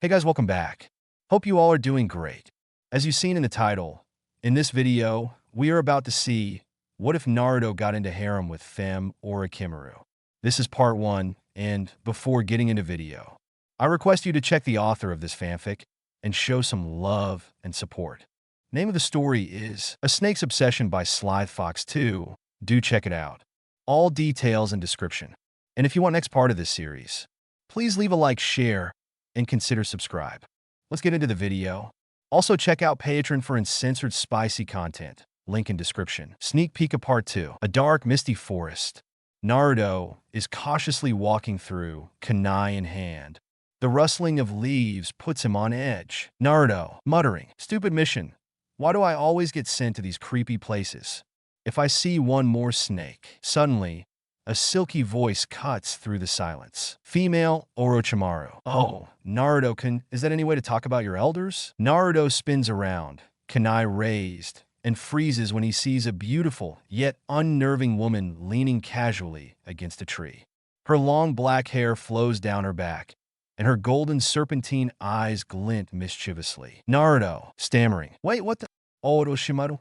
Hey guys, welcome back. Hope you all are doing great. As you've seen in the title, in this video, we are about to see what if Naruto got into harem with Femme Orachimaru. This is part 1, and before getting into video, I request you to check the author of this fanfic and show some love and support. Name of the story is A Snake's Obsession by Slyth Fox 2. Do check it out. All details and description. And if you want next part of this series, please leave a like, share, and consider subscribe. Let's get into the video. Also check out Patreon for uncensored spicy content. Link in description. Sneak peek of part 2. A dark, misty forest. Naruto is cautiously walking through, kunai in hand. The rustling of leaves puts him on edge. Naruto, muttering, "Stupid mission. Why do I always get sent to these creepy places? If I see one more snake." Suddenly, a silky voice cuts through the silence. Female Orochimaru. "Oh, Naruto-kun, is that any way to talk about your elders?" Naruto spins around, kunai raised, and freezes when he sees a beautiful yet unnerving woman leaning casually against a tree. Her long black hair flows down her back, and her golden serpentine eyes glint mischievously. Naruto, stammering, "Wait, what the? Orochimaru?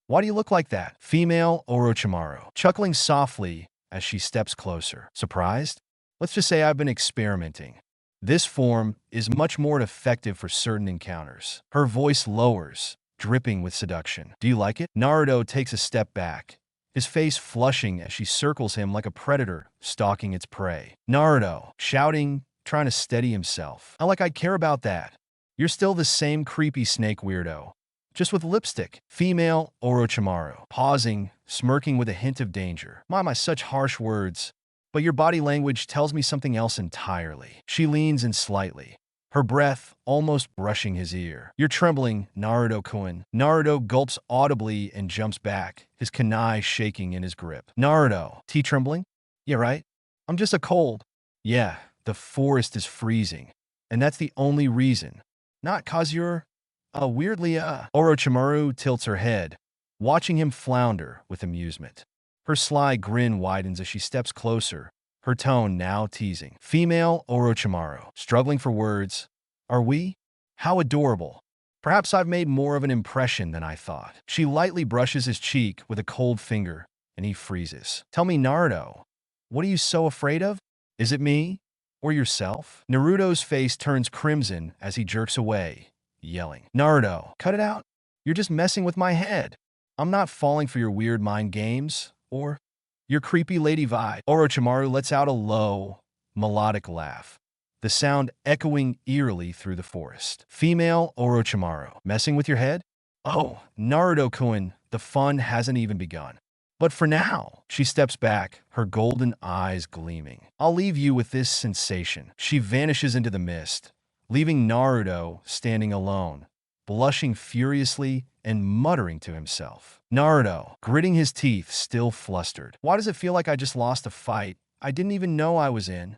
Why do you look like that?" Female Orochimaru, chuckling softly as she steps closer. "Surprised? Let's just say I've been experimenting. This form is much more effective for certain encounters." Her voice lowers, dripping with seduction. "Do you like it?" Naruto takes a step back, his face flushing as she circles him like a predator stalking its prey. Naruto, shouting, trying to steady himself. "Not like I care about that. You're still the same creepy snake weirdo, just with lipstick." Female Orochimaru, pausing, smirking with a hint of danger. My, such harsh words, but your body language tells me something else entirely." She leans in slightly, her breath almost brushing his ear. "You're trembling, Naruto-kun." Naruto gulps audibly and jumps back, his kunai shaking in his grip. Naruto, trembling? "Yeah, right. I'm just a cold." "Yeah, the forest is freezing, and that's the only reason. Not 'cause you're, weirdly, Orochimaru tilts her head, watching him flounder with amusement. Her sly grin widens as she steps closer, her tone now teasing. Female Orochimaru, struggling for words. "Are we? How adorable. Perhaps I've made more of an impression than I thought." She lightly brushes his cheek with a cold finger, and he freezes. "Tell me, Naruto, what are you so afraid of? Is it me? Or yourself?" Naruto's face turns crimson as he jerks away, yelling, "Naruto, cut it out. You're just messing with my head. I'm not falling for your weird mind games, or your creepy lady vibe." Orochimaru lets out a low, melodic laugh, the sound echoing eerily through the forest. Female Orochimaru, messing with your head? "Oh, Naruto-kun, the fun hasn't even begun. But for now." She steps back, her golden eyes gleaming. "I'll leave you with this sensation." She vanishes into the mist, leaving Naruto standing alone, blushing furiously and muttering to himself. Naruto, gritting his teeth, still flustered. "Why does it feel like I just lost a fight I didn't even know I was in?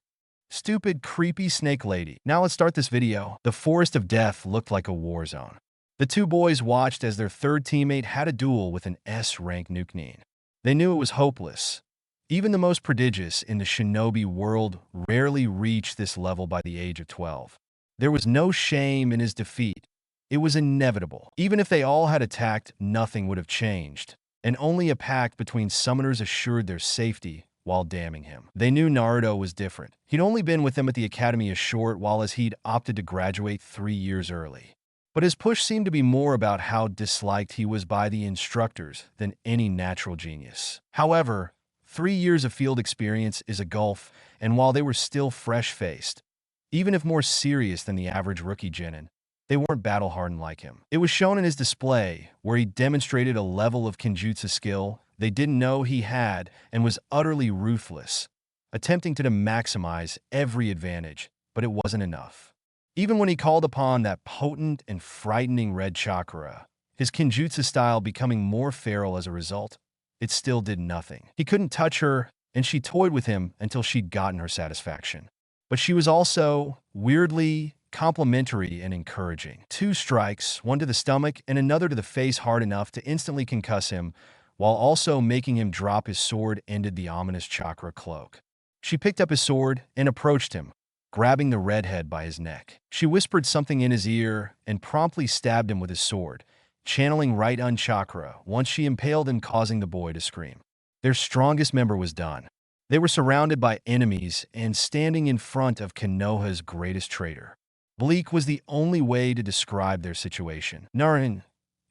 Stupid, creepy snake lady." Now let's start this video. The Forest of Death looked like a war zone. The two boys watched as their third teammate had a duel with an S-rank nuke. They knew it was hopeless. Even the most prodigious in the shinobi world rarely reached this level by the age of 12. There was no shame in his defeat. It was inevitable. Even if they all had attacked, nothing would have changed, and only a pact between summoners assured their safety while damning him. They knew Naruto was different. He'd only been with them at the academy a short while, as he'd opted to graduate 3 years early. But his push seemed to be more about how disliked he was by the instructors than any natural genius. However, 3 years of field experience is a gulf, and while they were still fresh-faced, even if more serious than the average rookie genin, they weren't battle-hardened like him. It was shown in his display, where he demonstrated a level of kenjutsu skill they didn't know he had and was utterly ruthless, attempting to maximize every advantage, but it wasn't enough. Even when he called upon that potent and frightening red chakra, his kenjutsu style becoming more feral as a result, it still did nothing. He couldn't touch her, and she toyed with him until she'd gotten her satisfaction. But she was also, weirdly, complimentary and encouraging. 2 strikes, one to the stomach and another to the face, hard enough to instantly concuss him, while also making him drop his sword, ended the ominous chakra cloak. She picked up his sword and approached him, grabbing the redhead by his neck. She whispered something in his ear and promptly stabbed him with his sword, channeling right-un chakra once she impaled him, causing the boy to scream. Their strongest member was done. They were surrounded by enemies and standing in front of Konoha's greatest traitor. Bleak was the only way to describe their situation. Narin,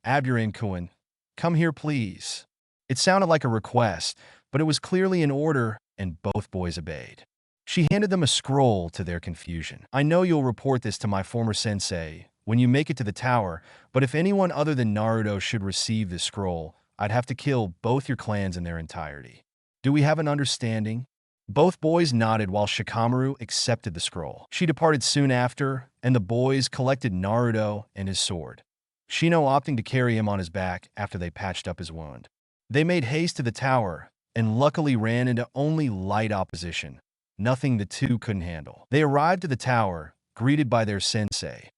Aburin Kuan, come here please. It sounded like a request, but it was clearly an order, and both boys obeyed. She handed them a scroll to their confusion. I know you'll report this to my former sensei when you make it to the tower, but if anyone other than Naruto should receive this scroll, I'd have to kill both your clans in their entirety. Do we have an understanding? Both boys nodded while Shikamaru accepted the scroll. She departed soon after, and the boys collected Naruto and his sword, Shino opting to carry him on his back after they patched up his wound. They made haste to the tower, and luckily ran into only light opposition, nothing the two couldn't handle. They arrived at the tower, greeted by their sensei,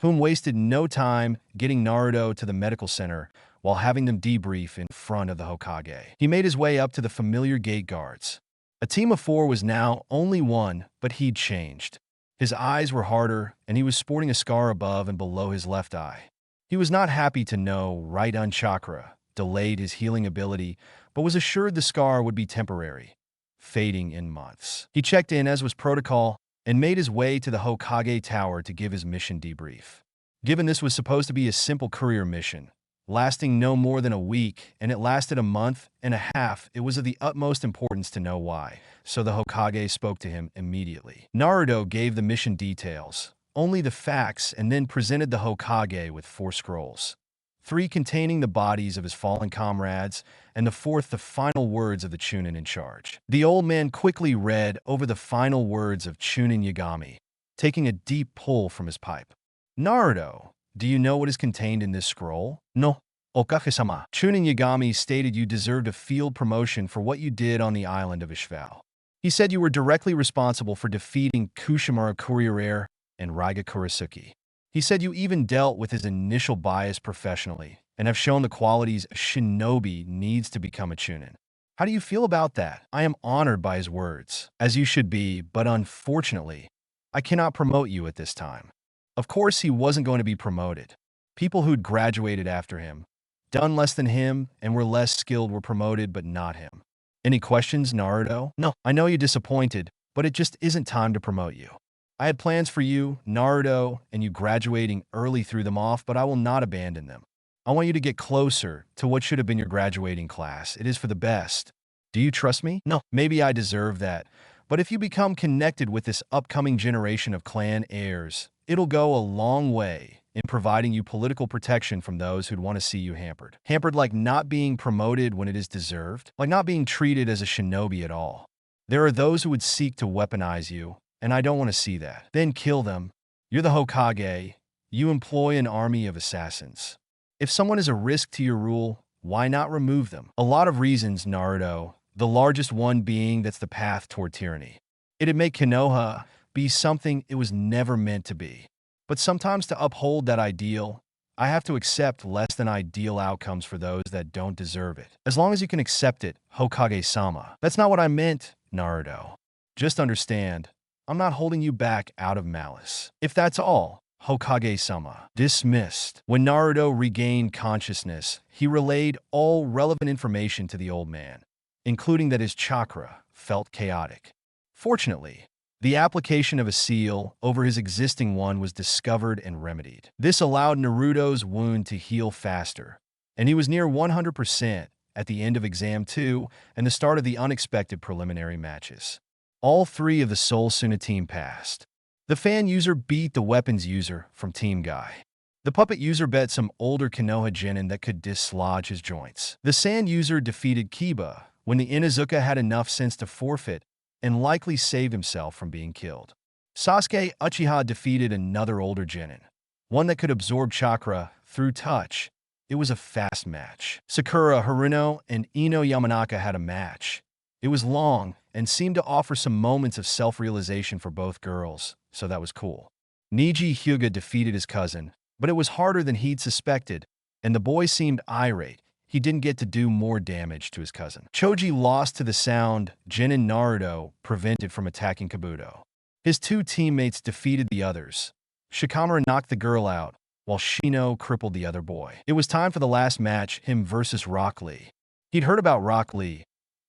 whom wasted no time getting Naruto to the medical center while having them debrief in front of the Hokage. He made his way up to the familiar gate guards. A team of 4 was now only 1, but he'd changed. His eyes were harder, and he was sporting a scar above and below his left eye. He was not happy to know right-un chakra delayed his healing ability, but was assured the scar would be temporary, fading in months. He checked in as was protocol and made his way to the Hokage Tower to give his mission debrief. Given this was supposed to be a simple courier mission, lasting no more than a week, and it lasted a month and a half, it was of the utmost importance to know why, so the Hokage spoke to him immediately. Naruto gave the mission details, only the facts, and then presented the Hokage with 4 scrolls. 3 containing the bodies of his fallen comrades, and the 4th the final words of the Chunin in charge. The old man quickly read over the final words of Chunin Yagami, taking a deep pull from his pipe. Naruto, do you know what is contained in this scroll? No, Okage-sama. Chunin Yagami stated you deserved a field promotion for what you did on the island of Ishval. He said you were directly responsible for defeating Kushimaru Kuriere and Raiga Kurisuke. He said you even dealt with his initial bias professionally and have shown the qualities a shinobi needs to become a chunin. How do you feel about that? I am honored by his words, as you should be, but unfortunately, I cannot promote you at this time. Of course, he wasn't going to be promoted. People who'd graduated after him, done less than him, and were less skilled were promoted, but not him. Any questions, Naruto? No, I know you're disappointed, but it just isn't time to promote you. I had plans for you, Naruto, and you graduating early threw them off, but I will not abandon them. I want you to get closer to what should have been your graduating class. It is for the best. Do you trust me? No. Maybe I deserve that, but if you become connected with this upcoming generation of clan heirs, it'll go a long way in providing you political protection from those who'd want to see you hampered. Hampered like not being promoted when it is deserved, like not being treated as a shinobi at all. There are those who would seek to weaponize you, and I don't want to see that. Then kill them. You're the Hokage. You employ an army of assassins. If someone is a risk to your rule, why not remove them? A lot of reasons, Naruto, the largest one being that's the path toward tyranny. It'd make Konoha be something it was never meant to be. But sometimes to uphold that ideal, I have to accept less than ideal outcomes for those that don't deserve it. As long as you can accept it, Hokage-sama. That's not what I meant, Naruto. Just understand, I'm not holding you back out of malice. If that's all, Hokage-sama. Dismissed. When Naruto regained consciousness, he relayed all relevant information to the old man, including that his chakra felt chaotic. Fortunately, the application of a seal over his existing one was discovered and remedied. This allowed Naruto's wound to heal faster, and he was near 100% at the end of Exam 2 and the start of the unexpected preliminary matches. All 3 of the Soul Suna team passed. The fan user beat the weapons user from Team Guy. The puppet user bet some older Konoha genin that could dislodge his joints. The sand user defeated Kiba when the Inuzuka had enough sense to forfeit and likely saved himself from being killed. Sasuke Uchiha defeated another older genin, one that could absorb chakra through touch. It was a fast match. Sakura, Haruno, and Ino Yamanaka had a match. It was long and seemed to offer some moments of self-realization for both girls, so that was cool. Niji Hyuga defeated his cousin, but it was harder than he'd suspected, and the boy seemed irate. He didn't get to do more damage to his cousin. Choji lost to the sound Jin and Naruto prevented from attacking Kabuto. His two teammates defeated the others. Shikamaru knocked the girl out, while Shino crippled the other boy. It was time for the last match, him versus Rock Lee. He'd heard about Rock Lee,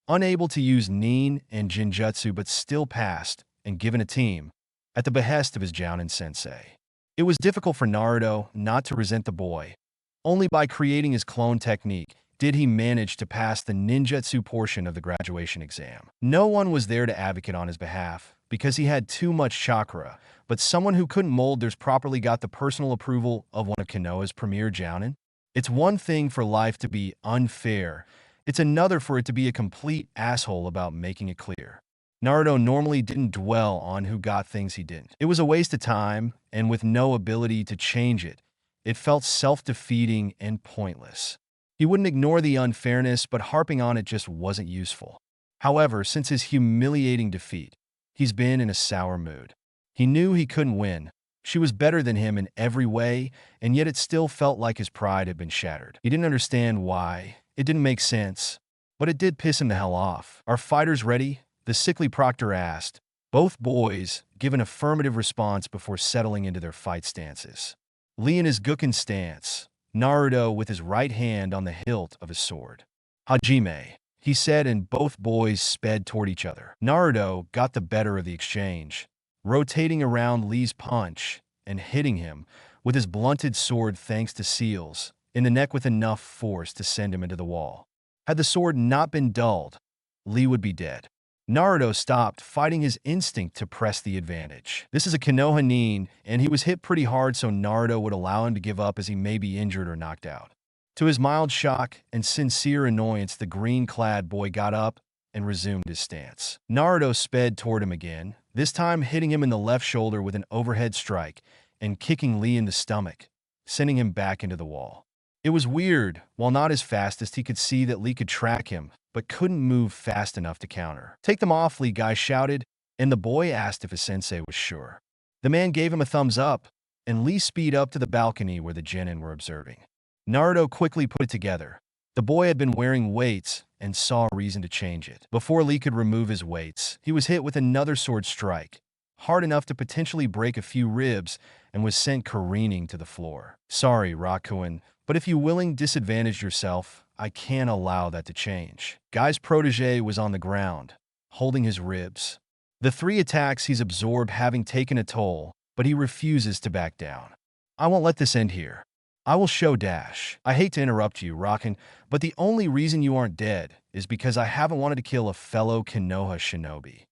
unable to use Nin and Jinjutsu but still passed and given a team, at the behest of his Jounin sensei. It was difficult for Naruto not to resent the boy. Only by creating his clone technique did he manage to pass the ninjutsu portion of the graduation exam. No one was there to advocate on his behalf because he had too much chakra, but someone who couldn't mold theirs properly got the personal approval of one of Konoha's premier Jounin. It's one thing for life to be unfair. It's another for it to be a complete asshole about making it clear. Naruto normally didn't dwell on who got things he didn't. It was a waste of time, and with no ability to change it, it felt self-defeating and pointless. He wouldn't ignore the unfairness, but harping on it just wasn't useful. However, since his humiliating defeat, he's been in a sour mood. He knew he couldn't win. She was better than him in every way, and yet it still felt like his pride had been shattered. He didn't understand why. It didn't make sense, but it did piss him the hell off. "Are fighters ready?" the sickly proctor asked. Both boys give an affirmative response before settling into their fight stances. Lee in his Gukken stance, Naruto with his right hand on the hilt of his sword. "Hajime," he said, and both boys sped toward each other. Naruto got the better of the exchange, rotating around Lee's punch and hitting him with his blunted sword thanks to seals in the neck with enough force to send him into the wall. Had the sword not been dulled, Lee would be dead. Naruto stopped, fighting his instinct to press the advantage. This is a Konoha Nin, and he was hit pretty hard, so Naruto would allow him to give up as he may be injured or knocked out. To his mild shock and sincere annoyance, the green-clad boy got up and resumed his stance. Naruto sped toward him again, this time hitting him in the left shoulder with an overhead strike and kicking Lee in the stomach, sending him back into the wall. It was weird. While not as fast as he could see that Lee could track him, but couldn't move fast enough to counter. "Take them off," Lee guy shouted, and the boy asked if his sensei was sure. The man gave him a thumbs up, and Lee speed up to the balcony where the genin were observing. Naruto quickly put it together. The boy had been wearing weights and saw a reason to change it. Before Lee could remove his weights, he was hit with another sword strike, hard enough to potentially break a few ribs, and was sent careening to the floor. "Sorry, Rakuen, but if you willing disadvantage yourself, I can't allow that to change." Guy's protege was on the ground, holding his ribs. The 3 attacks he's absorbed having taken a toll, but he refuses to back down. "I won't let this end here. I will show Dash. I hate to interrupt you, Rakken, but the only reason you aren't dead is because I haven't wanted to kill a fellow Konoha shinobi,"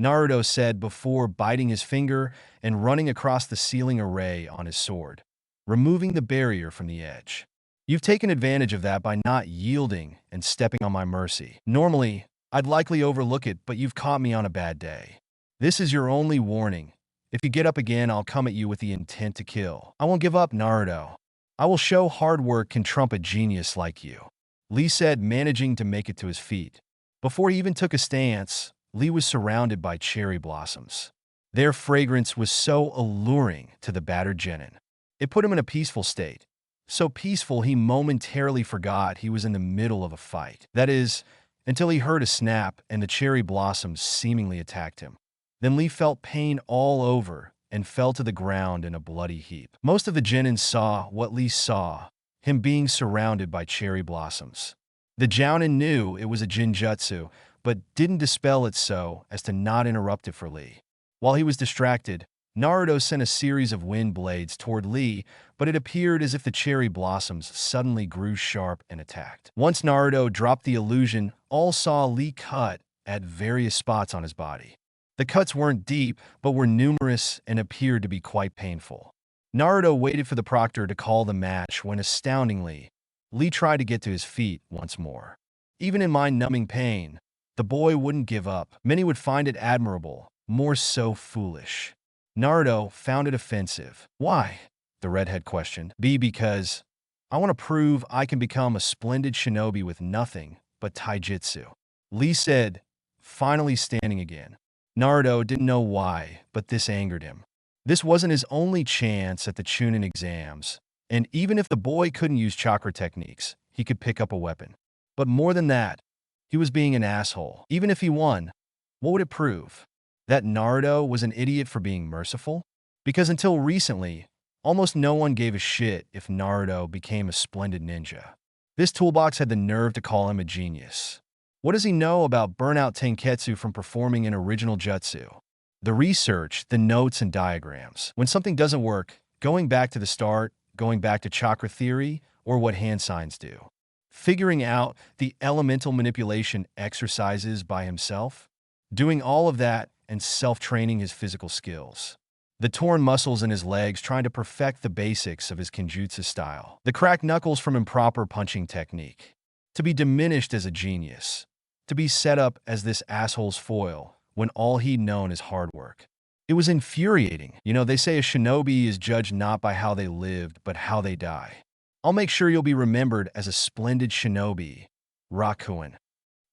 Naruto said before biting his finger and running across the ceiling array on his sword, removing the barrier from the edge. "You've taken advantage of that by not yielding and stepping on my mercy. Normally, I'd likely overlook it, but you've caught me on a bad day. This is your only warning. If you get up again, I'll come at you with the intent to kill." "I won't give up, Naruto. I will show hard work can trump a genius like you," Lee said, managing to make it to his feet. Before he even took a stance, Lee was surrounded by cherry blossoms. Their fragrance was so alluring to the battered genin. It put him in a peaceful state. So peaceful he momentarily forgot he was in the middle of a fight. That is, until he heard a snap and the cherry blossoms seemingly attacked him. Then Lee felt pain all over and fell to the ground in a bloody heap. Most of the genin saw what Lee saw, him being surrounded by cherry blossoms. The Jounin knew it was a Jinjutsu, but didn't dispel it so as to not interrupt it for Lee. While he was distracted, Naruto sent a series of wind blades toward Lee, but it appeared as if the cherry blossoms suddenly grew sharp and attacked. Once Naruto dropped the illusion, all saw Lee cut at various spots on his body. The cuts weren't deep, but were numerous and appeared to be quite painful. Naruto waited for the proctor to call the match when, astoundingly, Lee tried to get to his feet once more. Even in mind-numbing pain, the boy wouldn't give up. Many would find it admirable, more so foolish. Naruto found it offensive. "Why?" the redhead questioned. "Because I want to prove I can become a splendid shinobi with nothing but taijutsu," Lee said, finally standing again. Naruto didn't know why, but this angered him. This wasn't his only chance at the Chunin exams, and even if the boy couldn't use chakra techniques, he could pick up a weapon. But more than that, he was being an asshole. Even if he won, what would it prove? That Naruto was an idiot for being merciful? Because until recently, almost no one gave a shit if Naruto became a splendid ninja. This toolbox had the nerve to call him a genius. What does he know about burnout Tenketsu from performing an original jutsu? The research, the notes and diagrams. When something doesn't work, going back to the start, going back to chakra theory, or what hand signs do. Figuring out the elemental manipulation exercises by himself. Doing all of that and self-training his physical skills. The torn muscles in his legs trying to perfect the basics of his kenjutsu style. The cracked knuckles from improper punching technique. To be diminished as a genius. To be set up as this asshole's foil when all he'd known is hard work. It was infuriating. You know, they say a shinobi is judged not by how they lived, but how they die. I'll make sure you'll be remembered as a splendid shinobi, Rakuen.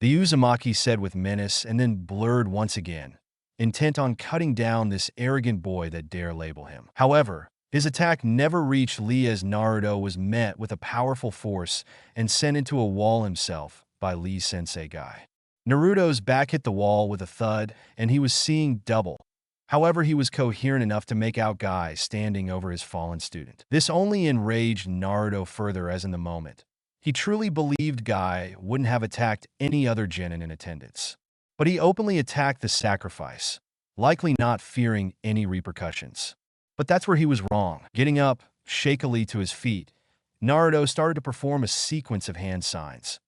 The Uzumaki said with menace and then blurred once again, intent on cutting down this arrogant boy that dare label him. However, his attack never reached Lee as Naruto was met with a powerful force and sent into a wall himself by Lee's sensei Guy. Naruto's back hit the wall with a thud and he was seeing double. However, he was coherent enough to make out Guy standing over his fallen student. This only enraged Naruto further as in the moment. He truly believed Guy wouldn't have attacked any other genin in attendance. But he openly attacked the sacrifice, likely not fearing any repercussions. But that's where he was wrong. Getting up, shakily to his feet, Naruto started to perform a sequence of hand signs,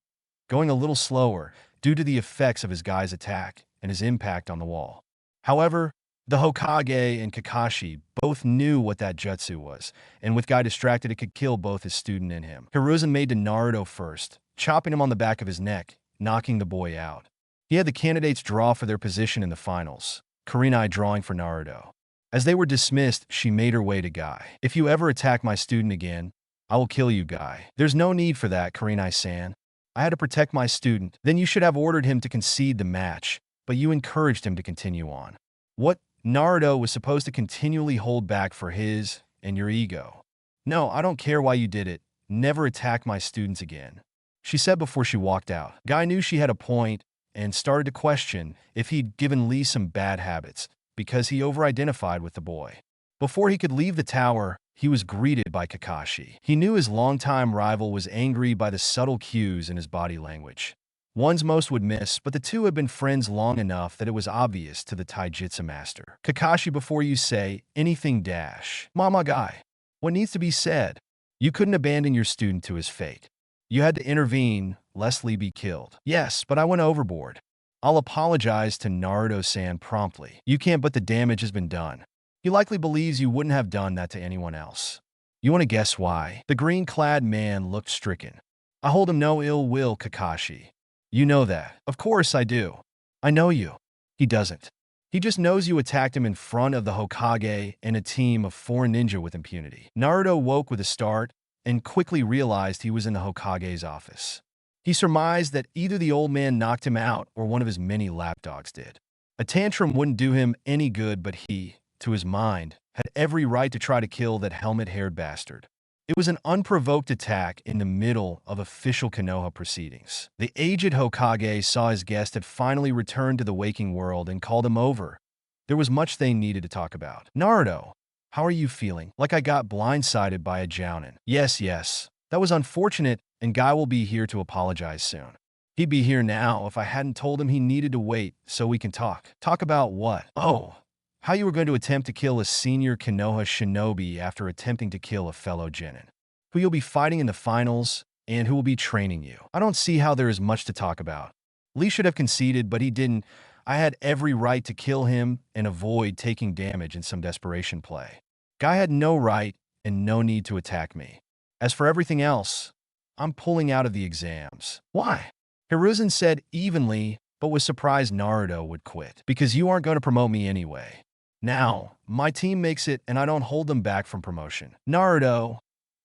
going a little slower due to the effects of his Guy's attack and his impact on the wall. However, the Hokage and Kakashi both knew what that jutsu was, and with Guy distracted, it could kill both his student and him. Hiruzen made to Naruto first, chopping him on the back of his neck, knocking the boy out. He had the candidates draw for their position in the finals, Kurenai drawing for Naruto. As they were dismissed, she made her way to Guy. If you ever attack my student again, I will kill you, Guy. There's no need for that, Kurenai-san. I had to protect my student. Then you should have ordered him to concede the match, but you encouraged him to continue on. What? Naruto was supposed to continually hold back for his and your ego. No, I don't care why you did it. Never attack my students again, she said before she walked out. Guy knew she had a point and started to question if he'd given Lee some bad habits because he over-identified with the boy. Before he could leave the tower, he was greeted by Kakashi. He knew his longtime rival was angry by the subtle cues in his body language. Ones most would miss, but the two had been friends long enough that it was obvious to the taijutsu master. Kakashi, before you say anything dash. Mama Guy, what needs to be said? You couldn't abandon your student to his fate. You had to intervene, lest Lee be killed. Yes, but I went overboard. I'll apologize to Naruto-san promptly. You can't, but the damage has been done. He likely believes you wouldn't have done that to anyone else. You want to guess why? The green-clad man looked stricken. I hold him no ill will, Kakashi. You know that. Of course I do. I know you. He doesn't. He just knows you attacked him in front of the Hokage and a team of 4 ninja with impunity. Naruto woke with a start and quickly realized he was in the Hokage's office. He surmised that either the old man knocked him out or one of his many lapdogs did. A tantrum wouldn't do him any good, but he, to his mind, had every right to try to kill that helmet-haired bastard. It was an unprovoked attack in the middle of official Konoha proceedings. The aged Hokage saw his guest had finally returned to the waking world and called him over. There was much they needed to talk about. Naruto, how are you feeling? Like I got blindsided by a jounin. Yes. That was unfortunate, and Guy will be here to apologize soon. He'd be here now if I hadn't told him he needed to wait so we can talk. Talk about what? Oh, how you were going to attempt to kill a senior Konoha shinobi after attempting to kill a fellow genin, who you'll be fighting in the finals and who will be training you. I don't see how there is much to talk about. Lee should have conceded, but he didn't. I had every right to kill him and avoid taking damage in some desperation play. Guy had no right and no need to attack me. As for everything else, I'm pulling out of the exams. Why? Hiruzen said evenly, but was surprised Naruto would quit. Because you aren't going to promote me anyway. Now, my team makes it and I don't hold them back from promotion. Naruto,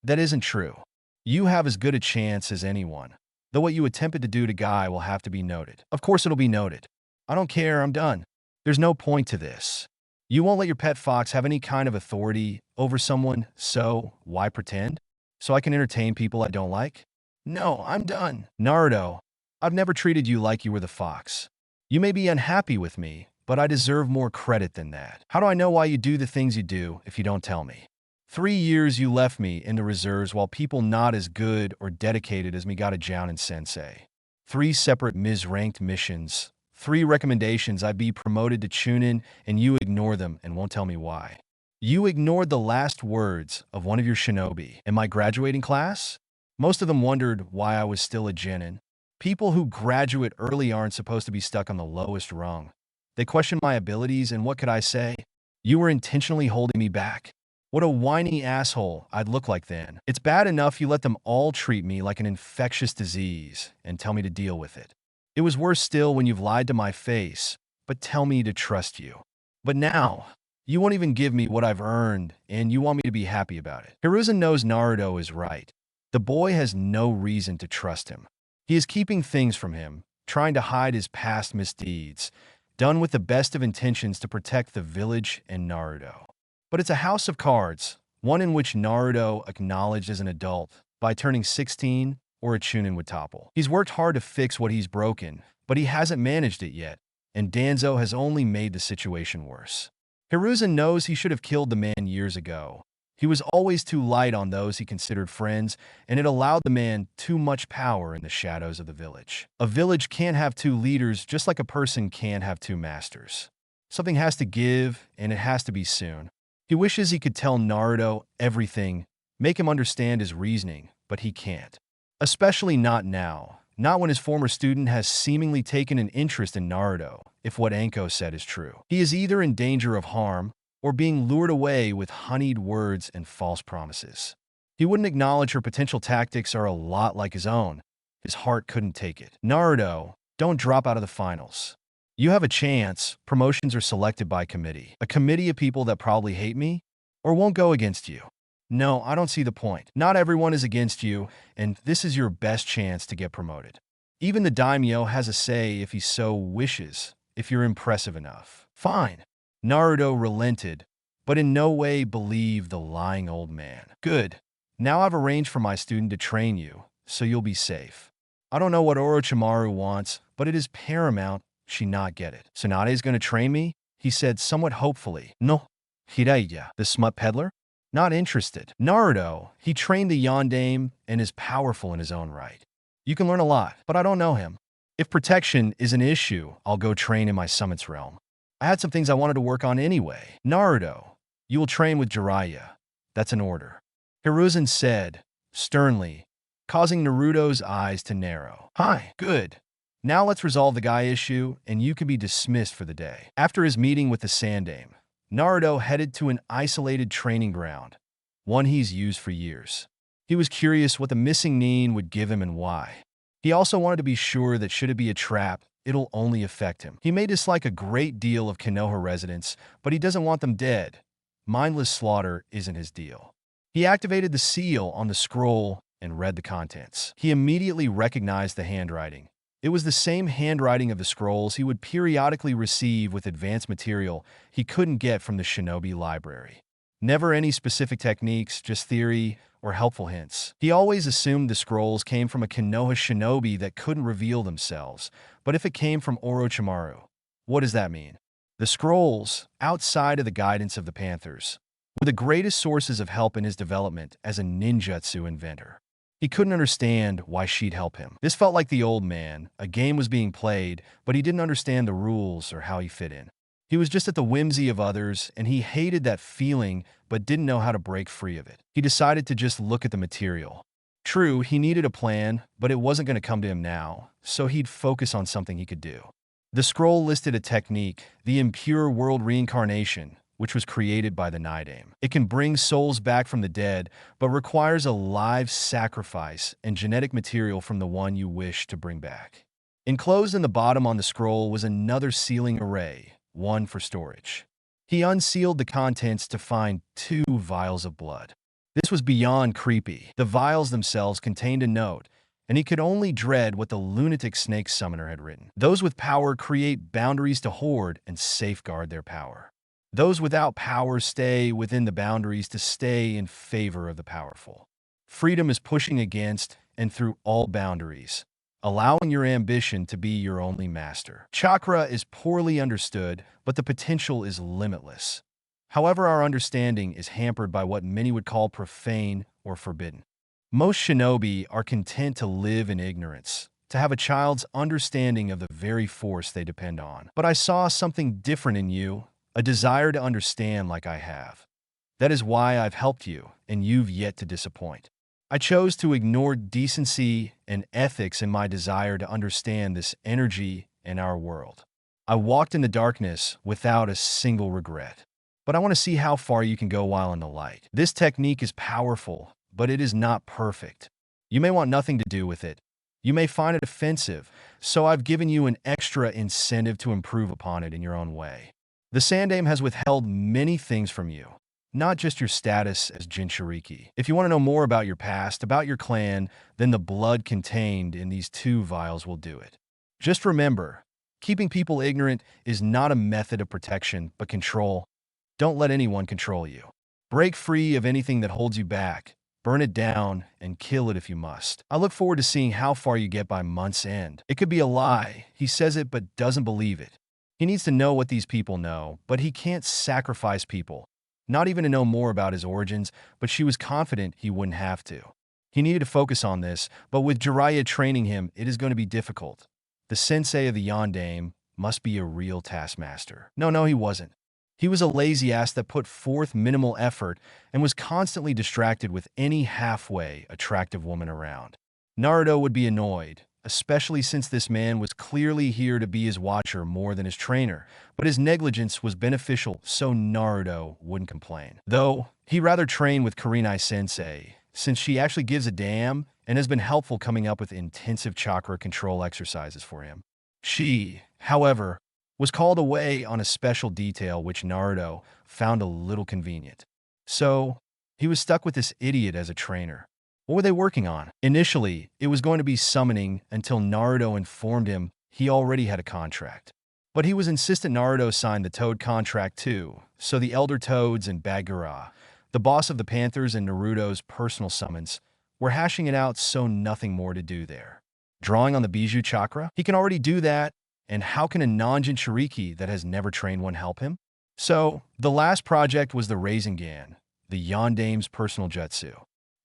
that isn't true. You have as good a chance as anyone. Though what you attempted to do to Guy will have to be noted. Of course it'll be noted. I don't care, I'm done. There's no point to this. You won't let your pet fox have any kind of authority over someone, so why pretend? So I can entertain people I don't like? No, I'm done. Naruto, I've never treated you like you were the fox. You may be unhappy with me, but I deserve more credit than that. How do I know why you do the things you do if you don't tell me? 3 years you left me in the reserves while people not as good or dedicated as Migata Jounin Sensei. 3 separate Ms-ranked missions, 3 recommendations I be promoted to Chunin, and you ignore them and won't tell me why. You ignored the last words of one of your shinobi in my graduating class? Most of them wondered why I was still a genin. People who graduate early aren't supposed to be stuck on the lowest rung. They questioned my abilities, and what could I say? You were intentionally holding me back. What a whiny asshole I'd look like then. It's bad enough you let them all treat me like an infectious disease and tell me to deal with it. It was worse still when you've lied to my face, but tell me to trust you. But now, you won't even give me what I've earned, and you want me to be happy about it. Hiruzen knows Naruto is right. The boy has no reason to trust him. He is keeping things from him, trying to hide his past misdeeds, done with the best of intentions to protect the village and Naruto. But it's a house of cards, one in which Naruto, acknowledged as an adult, by turning 16, or a Chunin would topple. He's worked hard to fix what he's broken, but he hasn't managed it yet, and Danzo has only made the situation worse. Hiruzen knows he should have killed the man years ago. He was always too light on those he considered friends, and it allowed the man too much power in the shadows of the village. A village can't have 2 leaders, just like a person can't have 2 masters. Something has to give, and it has to be soon. He wishes he could tell Naruto everything, make him understand his reasoning, but he can't. Especially not now, not when his former student has seemingly taken an interest in Naruto, if what Anko said is true. He is either in danger of harm, or being lured away with honeyed words and false promises. He wouldn't acknowledge her potential tactics are a lot like his own. His heart couldn't take it. Naruto, don't drop out of the finals. You have a chance. Promotions are selected by committee. A committee of people that probably hate me, or won't go against you. No, I don't see the point. Not everyone is against you, and this is your best chance to get promoted. Even the daimyo has a say if he so wishes, if you're impressive enough. Fine. Naruto relented, but in no way believed the lying old man. Good. Now I've arranged for my student to train you, so you'll be safe. I don't know what Orochimaru wants, but it is paramount she not get it. Tsunade is going to train me? He said somewhat hopefully. No. Hiraiya, the smut peddler? Not interested. Naruto, he trained the yondaime and is powerful in his own right. You can learn a lot, but I don't know him. If protection is an issue, I'll go train in my summit's realm. I had some things I wanted to work on anyway. Naruto, you will train with Jiraiya. That's an order. Hiruzen said, sternly, causing Naruto's eyes to narrow. Hi, good. Now let's resolve the guy issue, and you can be dismissed for the day. After his meeting with the Sandaime, Naruto headed to an isolated training ground, one he's used for years. He was curious what the missing Nin would give him and why. He also wanted to be sure that should it be a trap, it'll only affect him. He may dislike a great deal of Konoha residents, but he doesn't want them dead. Mindless slaughter isn't his deal. He activated the seal on the scroll and read the contents. He immediately recognized the handwriting. It was the same handwriting of the scrolls he would periodically receive with advanced material he couldn't get from the shinobi library. Never any specific techniques, just theory or helpful hints. He always assumed the scrolls came from a Konoha shinobi that couldn't reveal themselves, but if it came from Orochimaru, what does that mean? The scrolls, outside of the guidance of the Panthers, were the greatest sources of help in his development as a ninjutsu inventor. He couldn't understand why she'd help him. This felt like the old man. A game was being played, but he didn't understand the rules or how he fit in. He was just at the whimsy of others, and he hated that feeling but didn't know how to break free of it. He decided to just look at the material. True, he needed a plan, but it wasn't going to come to him now, so he'd focus on something he could do. The scroll listed a technique, the impure world reincarnation, which was created by the Nidaime. It can bring souls back from the dead, but requires a live sacrifice and genetic material from the one you wish to bring back. Enclosed in the bottom on the scroll was another sealing array, one for storage. He unsealed the contents to find 2 vials of blood. This was beyond creepy. The vials themselves contained a note, and he could only dread what the lunatic snake summoner had written. Those with power create boundaries to hoard and safeguard their power. Those without power stay within the boundaries to stay in favor of the powerful. Freedom is pushing against and through all boundaries, allowing your ambition to be your only master. Chakra is poorly understood, but the potential is limitless. However, our understanding is hampered by what many would call profane or forbidden. Most shinobi are content to live in ignorance, to have a child's understanding of the very force they depend on. But I saw something different in you, a desire to understand like I have. That is why I've helped you, and you've yet to disappoint. I chose to ignore decency and ethics in my desire to understand this energy in our world. I walked in the darkness without a single regret. But I want to see how far you can go while in the light. This technique is powerful, but it is not perfect. You may want nothing to do with it. You may find it offensive, so I've given you an extra incentive to improve upon it in your own way. The Sandaime has withheld many things from you, not just your status as Jinchuriki. If you want to know more about your past, about your clan, then the blood contained in these 2 vials will do it. Just remember, keeping people ignorant is not a method of protection, but control. Don't let anyone control you. Break free of anything that holds you back. Burn it down and kill it if you must. I look forward to seeing how far you get by month's end. It could be a lie. He says it but doesn't believe it. He needs to know what these people know, but he can't sacrifice people. Not even to know more about his origins, but she was confident he wouldn't have to. He needed to focus on this, but with Jiraiya training him, it is going to be difficult. The sensei of the Yondaime must be a real taskmaster. No, he wasn't. He was a lazy ass that put forth minimal effort and was constantly distracted with any halfway attractive woman around. Naruto would be annoyed, especially since this man was clearly here to be his watcher more than his trainer, but his negligence was beneficial, so Naruto wouldn't complain. Though, he'd rather train with Kurenai-sensei, since she actually gives a damn and has been helpful coming up with intensive chakra control exercises for him. She, however, was called away on a special detail which Naruto found a little convenient. So, he was stuck with this idiot as a trainer. What were they working on? Initially, it was going to be summoning until Naruto informed him he already had a contract. But he was insistent Naruto signed the Toad contract too, so the Elder Toads and Bagheera, the boss of the Panthers and Naruto's personal summons, were hashing it out, so nothing more to do there. Drawing on the Bijou chakra? He can already do that, and how can a non-Jinchuriki that has never trained one help him? So, the last project was the Rasengan, the Yondaime's personal jutsu.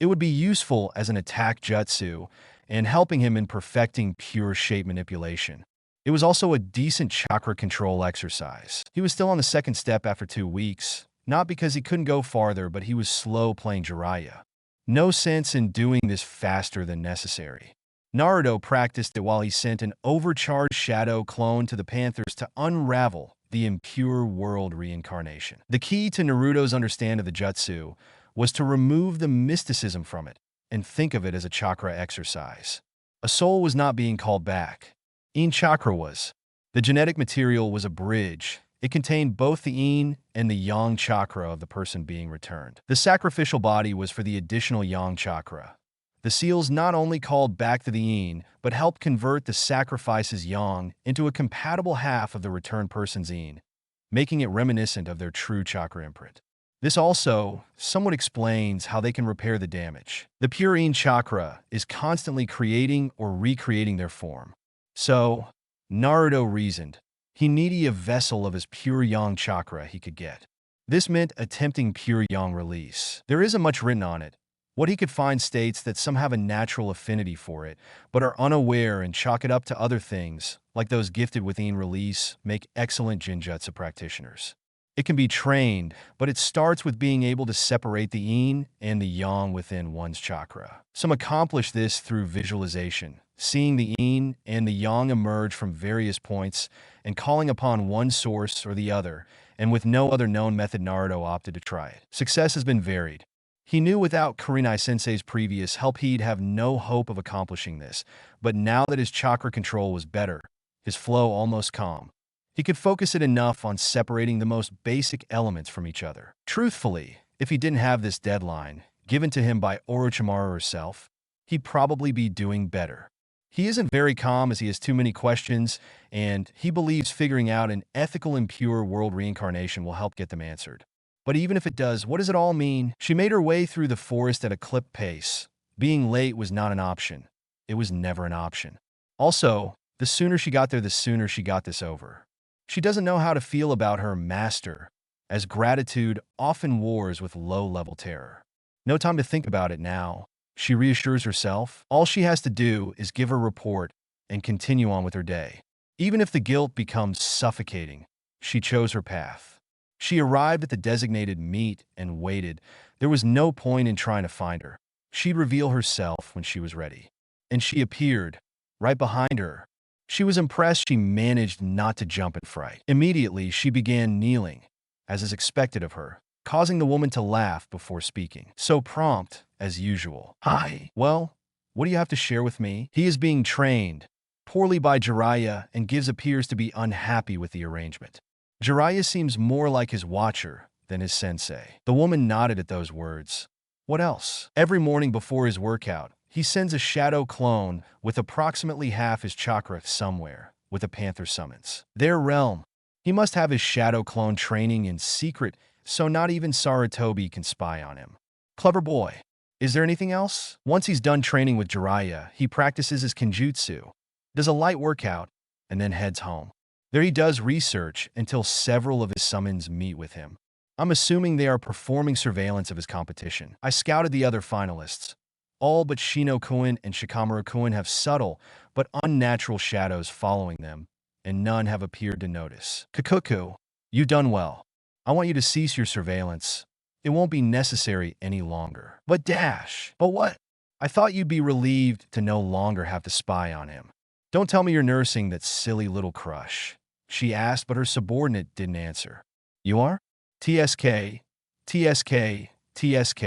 It would be useful as an attack jutsu and helping him in perfecting pure shape manipulation. It was also a decent chakra control exercise. He was still on the second step after 2 weeks, not because he couldn't go farther, but he was slow playing Jiraiya. No sense in doing this faster than necessary. Naruto practiced it while he sent an overcharged shadow clone to the Panthers to unravel the impure world reincarnation. The key to Naruto's understanding of the jutsu was to remove the mysticism from it and think of it as a chakra exercise. A soul was not being called back. Yin chakra was. The genetic material was a bridge. It contained both the yin and the yang chakra of the person being returned. The sacrificial body was for the additional yang chakra. The seals not only called back the yin, but helped convert the sacrifice's yang into a compatible half of the returned person's yin, making it reminiscent of their true chakra imprint. This also somewhat explains how they can repair the damage. The pure yin chakra is constantly creating or recreating their form. So, Naruto reasoned, he needed a vessel of his pure yang chakra he could get. This meant attempting pure yang release. There isn't much written on it. What he could find states that some have a natural affinity for it, but are unaware and chalk it up to other things, like those gifted with yin release, make excellent Jinjutsu practitioners. It can be trained, but it starts with being able to separate the yin and the yang within one's chakra. Some accomplish this through visualization, seeing the yin and the yang emerge from various points and calling upon one source or the other, and with no other known method Naruto opted to try it. Success has been varied. He knew without Kurenai-sensei's previous help he'd have no hope of accomplishing this, but now that his chakra control was better, his flow almost calm, he could focus it enough on separating the most basic elements from each other. Truthfully, if he didn't have this deadline, given to him by Orochimaru herself, he'd probably be doing better. He isn't very calm as he has too many questions, and he believes figuring out an ethical and pure world reincarnation will help get them answered. But even if it does, what does it all mean? She made her way through the forest at a clip pace. Being late was not an option. It was never an option. Also, the sooner she got there, the sooner she got this over. She doesn't know how to feel about her master, as gratitude often wars with low-level terror. No time to think about it now. She reassures herself. All she has to do is give her report and continue on with her day. Even if the guilt becomes suffocating, she chose her path. She arrived at the designated meet and waited. There was no point in trying to find her. She'd reveal herself when she was ready. And she appeared, right behind her. She was impressed she managed not to jump in fright. Immediately, she began kneeling, as is expected of her, causing the woman to laugh before speaking. So prompt, as usual. Hi. Well, what do you have to share with me? He is being trained poorly by Jiraiya and appears to be unhappy with the arrangement. Jiraiya seems more like his watcher than his sensei. The woman nodded at those words. What else? Every morning before his workout, he sends a shadow clone with approximately half his chakra somewhere with a panther summons. Their realm. He must have his shadow clone training in secret, so not even Sarutobi can spy on him. Clever boy. Is there anything else? Once he's done training with Jiraiya, he practices his kenjutsu, does a light workout, and then heads home. There he does research until several of his summons meet with him. I'm assuming they are performing surveillance of his competition. I scouted the other finalists. All but Shino-kun and Shikamaru-kun have subtle but unnatural shadows following them, and none have appeared to notice. Kikuku, you've done well. I want you to cease your surveillance. It won't be necessary any longer. But what? I thought you'd be relieved to no longer have to spy on him. Don't tell me you're nursing that silly little crush. She asked, but her subordinate didn't answer. You are? TSK, TSK, TSK.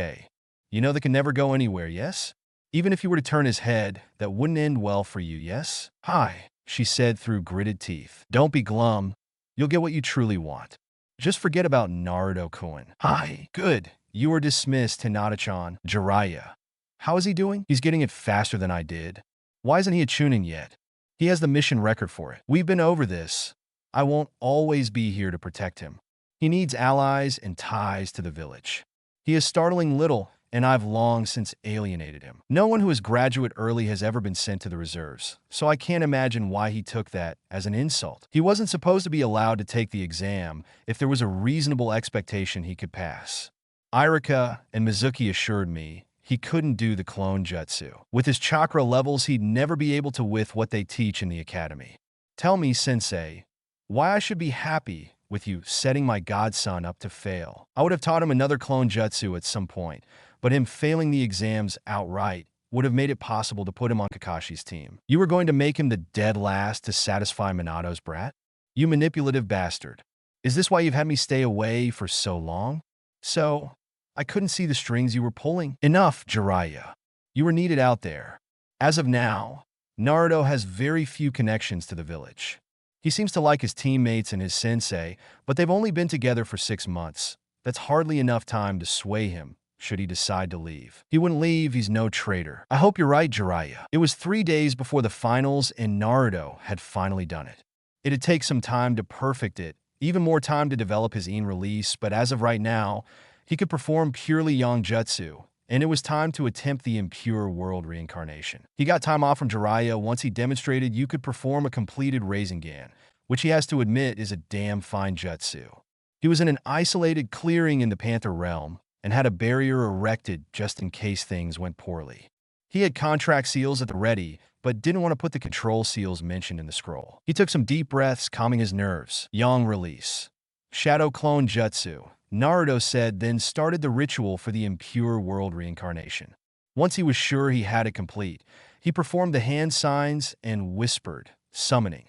You know that can never go anywhere, yes? Even if you were to turn his head, that wouldn't end well for you, yes? Hi, she said through gritted teeth. Don't be glum. You'll get what you truly want. Just forget about Naruto-kun. Hi. Good. You are dismissed, Hinata-chan. Jiraiya. How is he doing? He's getting it faster than I did. Why isn't he a Chunin yet? He has the mission record for it. We've been over this. I won't always be here to protect him. He needs allies and ties to the village. He is startling little, and I've long since alienated him. No one who is graduate early has ever been sent to the reserves, so I can't imagine why he took that as an insult. He wasn't supposed to be allowed to take the exam if there was a reasonable expectation he could pass. Irika and Mizuki assured me he couldn't do the clone jutsu. With his chakra levels, he'd never be able to with what they teach in the academy. Tell me, sensei, why I should be happy with you setting my godson up to fail. I would have taught him another clone jutsu at some point, but him failing the exams outright would have made it possible to put him on Kakashi's team. You were going to make him the dead last to satisfy Minato's brat? You manipulative bastard. Is this why you've had me stay away for so long? So, I couldn't see the strings you were pulling. Enough, Jiraiya. You were needed out there. As of now, Naruto has very few connections to the village. He seems to like his teammates and his sensei, but they've only been together for 6 months. That's hardly enough time to sway him, should he decide to leave. He wouldn't leave, he's no traitor. I hope you're right, Jiraiya. It was 3 days before the finals and Naruto had finally done it. It'd take some time to perfect it, even more time to develop his in release, but as of right now, he could perform purely Yonjutsu, and it was time to attempt the impure world reincarnation. He got time off from Jiraiya once he demonstrated you could perform a completed Rasengan, which he has to admit is a damn fine jutsu. He was in an isolated clearing in the Panther realm and had a barrier erected just in case things went poorly. He had contract seals at the ready, but didn't want to put the control seals mentioned in the scroll. He took some deep breaths, calming his nerves. Yang release. Shadow clone jutsu. Naruto said, then started the ritual for the impure world reincarnation. Once he was sure he had it complete, he performed the hand signs and whispered, summoning.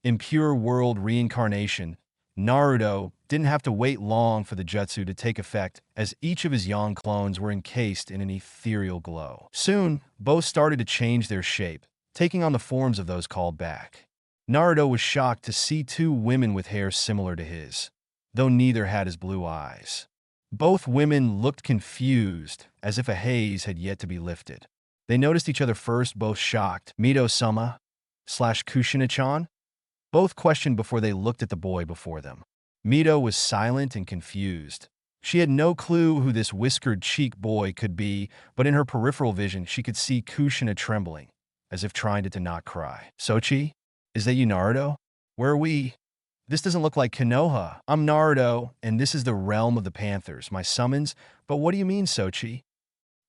Impure world reincarnation. Naruto didn't have to wait long for the jutsu to take effect, as each of his Yang clones were encased in an ethereal glow. Soon, both started to change their shape, taking on the forms of those called back. Naruto was shocked to see 2 women with hair similar to his, though neither had his blue eyes. Both women looked confused, as if a haze had yet to be lifted. They noticed each other first, both shocked. Mito-sama / Kushina-chan? Both questioned before they looked at the boy before them. Mito was silent and confused. She had no clue who this whiskered cheek boy could be, but in her peripheral vision she could see Kushina trembling, as if trying to not cry. Sochi? Is that you, Naruto? Where are we? This doesn't look like Konoha. I'm Naruto, and this is the realm of the Panthers, my summons. But what do you mean, Sochi?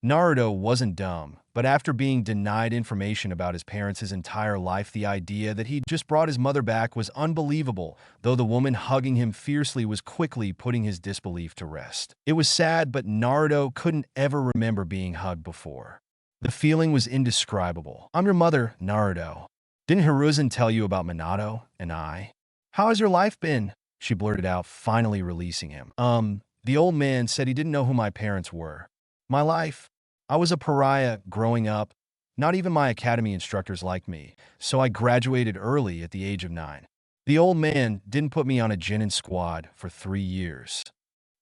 Naruto wasn't dumb, but after being denied information about his parents' entire life, the idea that he'd just brought his mother back was unbelievable, though the woman hugging him fiercely was quickly putting his disbelief to rest. It was sad, but Naruto couldn't ever remember being hugged before. The feeling was indescribable. I'm your mother, Naruto. Didn't Hiruzen tell you about Minato and I? How has your life been? She blurted out, finally releasing him. The old man said he didn't know who my parents were. My life? I was a pariah growing up. Not even my academy instructors liked me, so I graduated early at the age of 9. The old man didn't put me on a Genin squad for 3 years.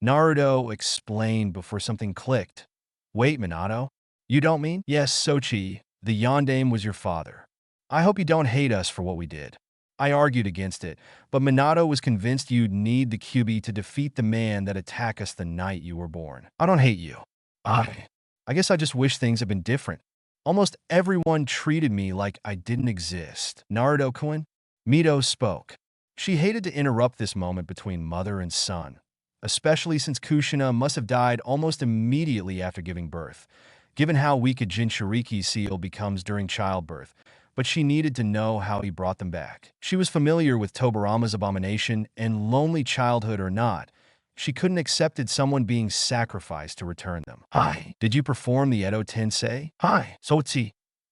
Naruto explained before something clicked. Wait, Minato? You don't mean? Yes, Sochi, the Yondaime was your father. I hope you don't hate us for what we did. I argued against it, but Minato was convinced you'd need the Kyuubi to defeat the man that attacked us the night you were born. I don't hate you. I guess I just wish things had been different. Almost everyone treated me like I didn't exist. Naruto-kun? Mito spoke. She hated to interrupt this moment between mother and son, especially since Kushina must have died almost immediately after giving birth, given how weak a Jinchuriki seal becomes during childbirth. But she needed to know how he brought them back. She was familiar with Tobirama's abomination, and lonely childhood or not, she couldn't accepted someone being sacrificed to return them. Hi. Did you perform the Edo Tensei? Hi. Sochi.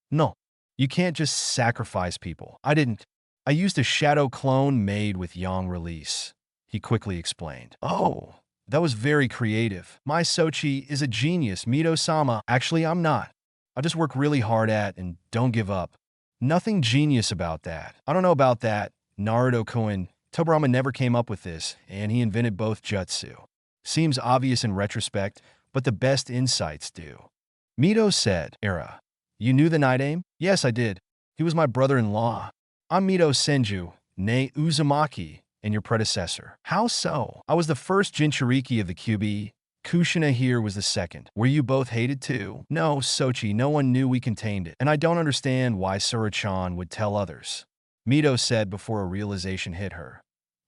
No. You can't just sacrifice people. I didn't. I used a shadow clone made with Yang release. He quickly explained. Oh, that was very creative. My Sochi is a genius, Mito-sama. Actually, I'm not. I just work really hard at and don't give up. Nothing genius about that. I don't know about that. Naruto-kun. Tobirama never came up with this, and he invented both jutsu. Seems obvious in retrospect, but the best insights do. Mito said, Era, you knew the Night Aim? Yes, I did. He was my brother-in-law. I'm Mito Senju, ne Uzumaki, and your predecessor. How so? I was the first Jinchuriki of the Kyuubi. Kushina here was the second. Were you both hated too? No, Sochi, no one knew we contained it, and I don't understand why Sura-chan would tell others. Mito said before a realization hit her.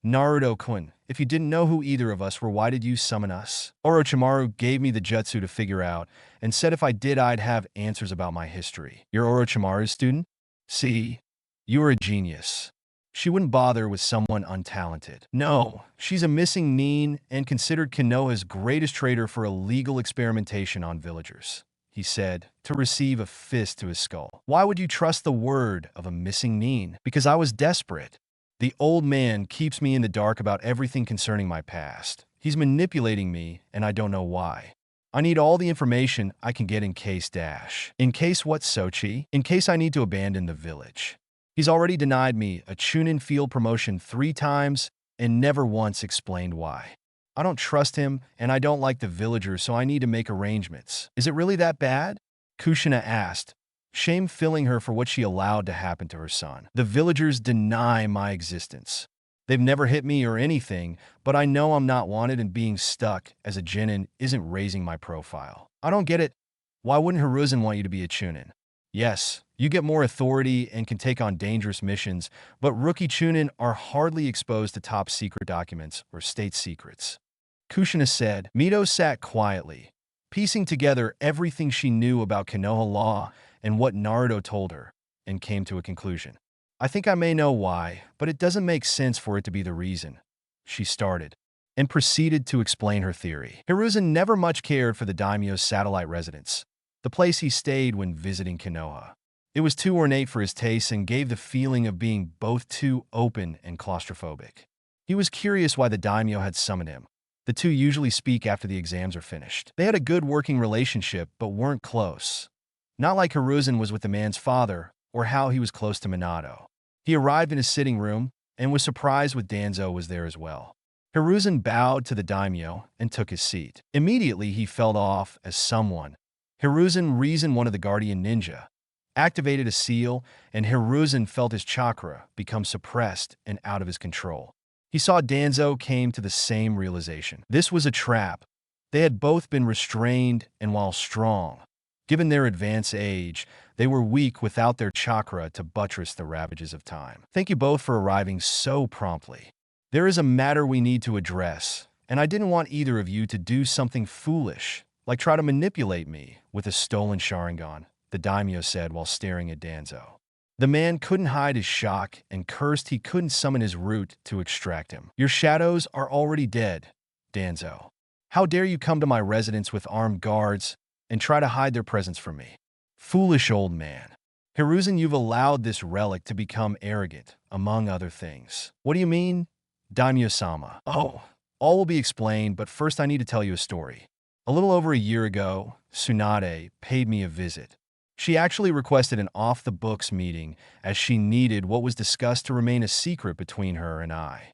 Naruto-kun, if you didn't know who either of us were, why did you summon us? Orochimaru gave me the jutsu to figure out, and said if I did I'd have answers about my history. You're Orochimaru's student? See? You are a genius. She wouldn't bother with someone untalented. No, she's a missing Nin and considered Konoha's greatest traitor for illegal experimentation on villagers, he said, to receive a fist to his skull. Why would you trust the word of a missing Nin? Because I was desperate. The old man keeps me in the dark about everything concerning my past. He's manipulating me, and I don't know why. I need all the information I can get in case dash. In case what, Sochi? In case I need to abandon the village. He's already denied me a Chunin field promotion 3 times and never once explained why. I don't trust him, and I don't like the villagers, so I need to make arrangements. Is it really that bad? Kushina asked, shame filling her for what she allowed to happen to her son. The villagers deny my existence. They've never hit me or anything, but I know I'm not wanted, and being stuck as a Genin isn't raising my profile. I don't get it. Why wouldn't Hiruzen want you to be a Chunin? Yes, you get more authority and can take on dangerous missions, but rookie Chunin are hardly exposed to top secret documents or state secrets. Kushina said. Mito sat quietly, piecing together everything she knew about Konoha law and what Naruto told her, and came to a conclusion. I think I may know why, but it doesn't make sense for it to be the reason. She started, and proceeded to explain her theory. Hiruzen never much cared for the daimyo's satellite residence, the place he stayed when visiting Konoha. It was too ornate for his tastes and gave the feeling of being both too open and claustrophobic. He was curious why the daimyo had summoned him. The two usually speak after the exams are finished. They had a good working relationship, but weren't close. Not like Hiruzen was with the man's father, or how he was close to Minato. He arrived in his sitting room, and was surprised when Danzo was there as well. Hiruzen bowed to the daimyo and took his seat. Immediately he felt off as someone. Hiruzen reasoned one of the guardian ninja, activated a seal, and Hiruzen felt his chakra become suppressed and out of his control. He saw Danzo came to the same realization. This was a trap. They had both been restrained, and while strong, Given their advanced age, they were weak without their chakra to buttress the ravages of time. Thank you both for arriving so promptly. There is a matter we need to address, and I didn't want either of you to do something foolish, like try to manipulate me with a stolen Sharingan, the daimyo said while staring at Danzo. The man couldn't hide his shock and cursed he couldn't summon his root to extract him. Your shadows are already dead, Danzo. How dare you come to my residence with armed guards and try to hide their presence from me? Foolish old man. Hiruzen, you've allowed this relic to become arrogant, among other things. What do you mean? Daimyo-sama. Oh, all will be explained, but first I need to tell you a story. A little over a year ago, Tsunade paid me a visit. She actually requested an off-the-books meeting as she needed what was discussed to remain a secret between her and I.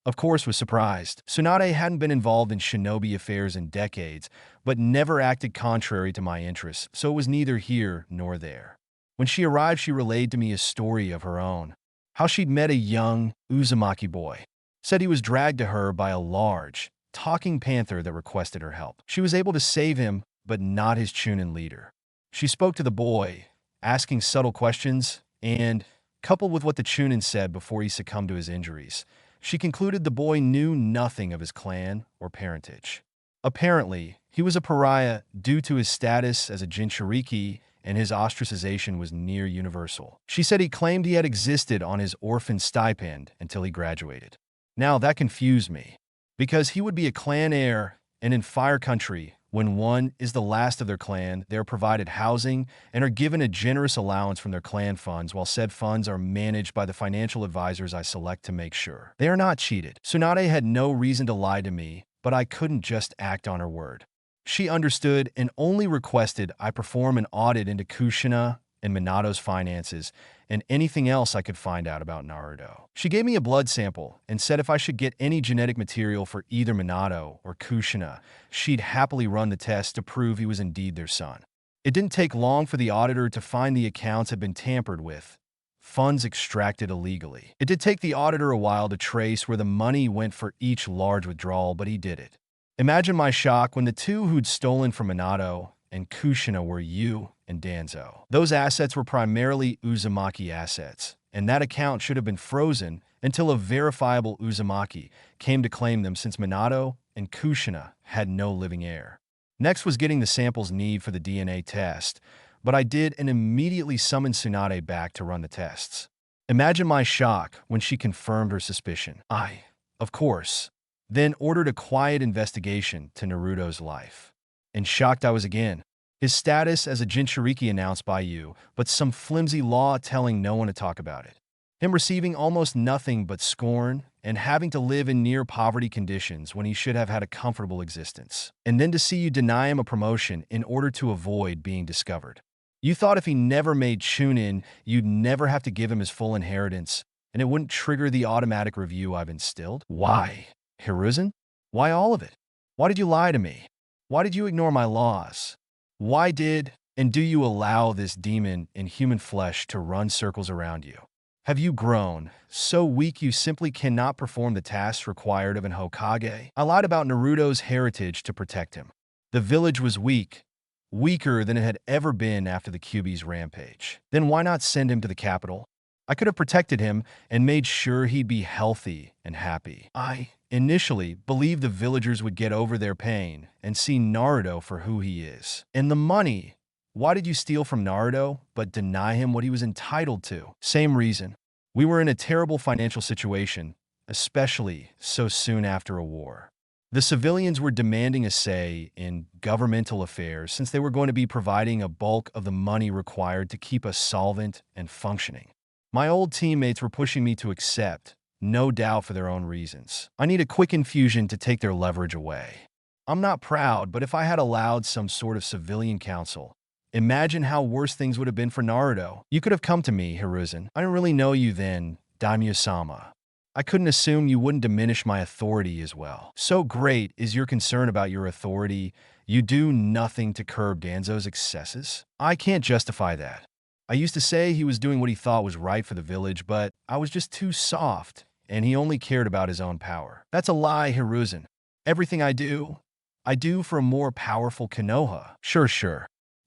Of course, was surprised. Tsunade hadn't been involved in shinobi affairs in decades, but never acted contrary to my interests, so it was neither here nor there. When she arrived, she relayed to me a story of her own. How she'd met a young Uzumaki boy. Said he was dragged to her by a large, talking panther that requested her help. She was able to save him, but not his Chunin leader. She spoke to the boy, asking subtle questions, and, coupled with what the Chunin said before he succumbed to his injuries, she concluded the boy knew nothing of his clan or parentage. Apparently, he was a pariah due to his status as a Jinchuriki, and his ostracization was near universal. She said he claimed he had existed on his orphan stipend until he graduated. Now that confused me, because he would be a clan heir, and in Fire Country, when one is the last of their clan, they are provided housing and are given a generous allowance from their clan funds, while said funds are managed by the financial advisors I select to make sure they are not cheated. Tsunade had no reason to lie to me, but I couldn't just act on her word. She understood and only requested I perform an audit into Kushina and Minato's finances and anything else I could find out about Naruto. She gave me a blood sample and said if I should get any genetic material for either Minato or Kushina, she'd happily run the test to prove he was indeed their son. It didn't take long for the auditor to find the accounts had been tampered with, funds extracted illegally. It did take the auditor a while to trace where the money went for each large withdrawal, but he did it. Imagine my shock when the two who'd stolen from Minato and Kushina were you and Danzo. Those assets were primarily Uzumaki assets, and that account should have been frozen until a verifiable Uzumaki came to claim them, since Minato and Kushina had no living heir. Next was getting the samples needed for the DNA test, but I did and immediately summoned Tsunade back to run the tests. Imagine my shock when she confirmed her suspicion. I, of course, then ordered a quiet investigation to Naruto's life. And shocked I was again. His status as a Jinchuriki announced by you, but some flimsy law telling no one to talk about it. Him receiving almost nothing but scorn and having to live in near poverty conditions when he should have had a comfortable existence. And then to see you deny him a promotion in order to avoid being discovered. You thought if he never made Chunin, you'd never have to give him his full inheritance, and it wouldn't trigger the automatic review I've instilled? Why? Hiruzen? Why all of it? Why did you lie to me? Why did you ignore my laws? Why did and do you allow this demon in human flesh to run circles around you? Have you grown so weak you simply cannot perform the tasks required of an Hokage? I lied about Naruto's heritage to protect him. The village was weak, weaker than it had ever been after the Kyuubi's rampage. Then why not send him to the capital? I could have protected him and made sure he'd be healthy and happy. I initially believed the villagers would get over their pain and see Naruto for who he is. And the money, why did you steal from Naruto but deny him what he was entitled to? Same reason. We were in a terrible financial situation, especially so soon after a war. The civilians were demanding a say in governmental affairs since they were going to be providing a bulk of the money required to keep us solvent and functioning. My old teammates were pushing me to accept, no doubt for their own reasons. I need a quick infusion to take their leverage away. I'm not proud, but if I had allowed some sort of civilian council, imagine how worse things would have been for Naruto. You could have come to me, Hiruzen. I didn't really know you then, Daimyo-sama. I couldn't assume you wouldn't diminish my authority as well. So great is your concern about your authority, you do nothing to curb Danzo's excesses? I can't justify that. I used to say he was doing what he thought was right for the village, but I was just too soft, and he only cared about his own power. That's a lie, Hiruzen. Everything I do for a more powerful Konoha. Sure.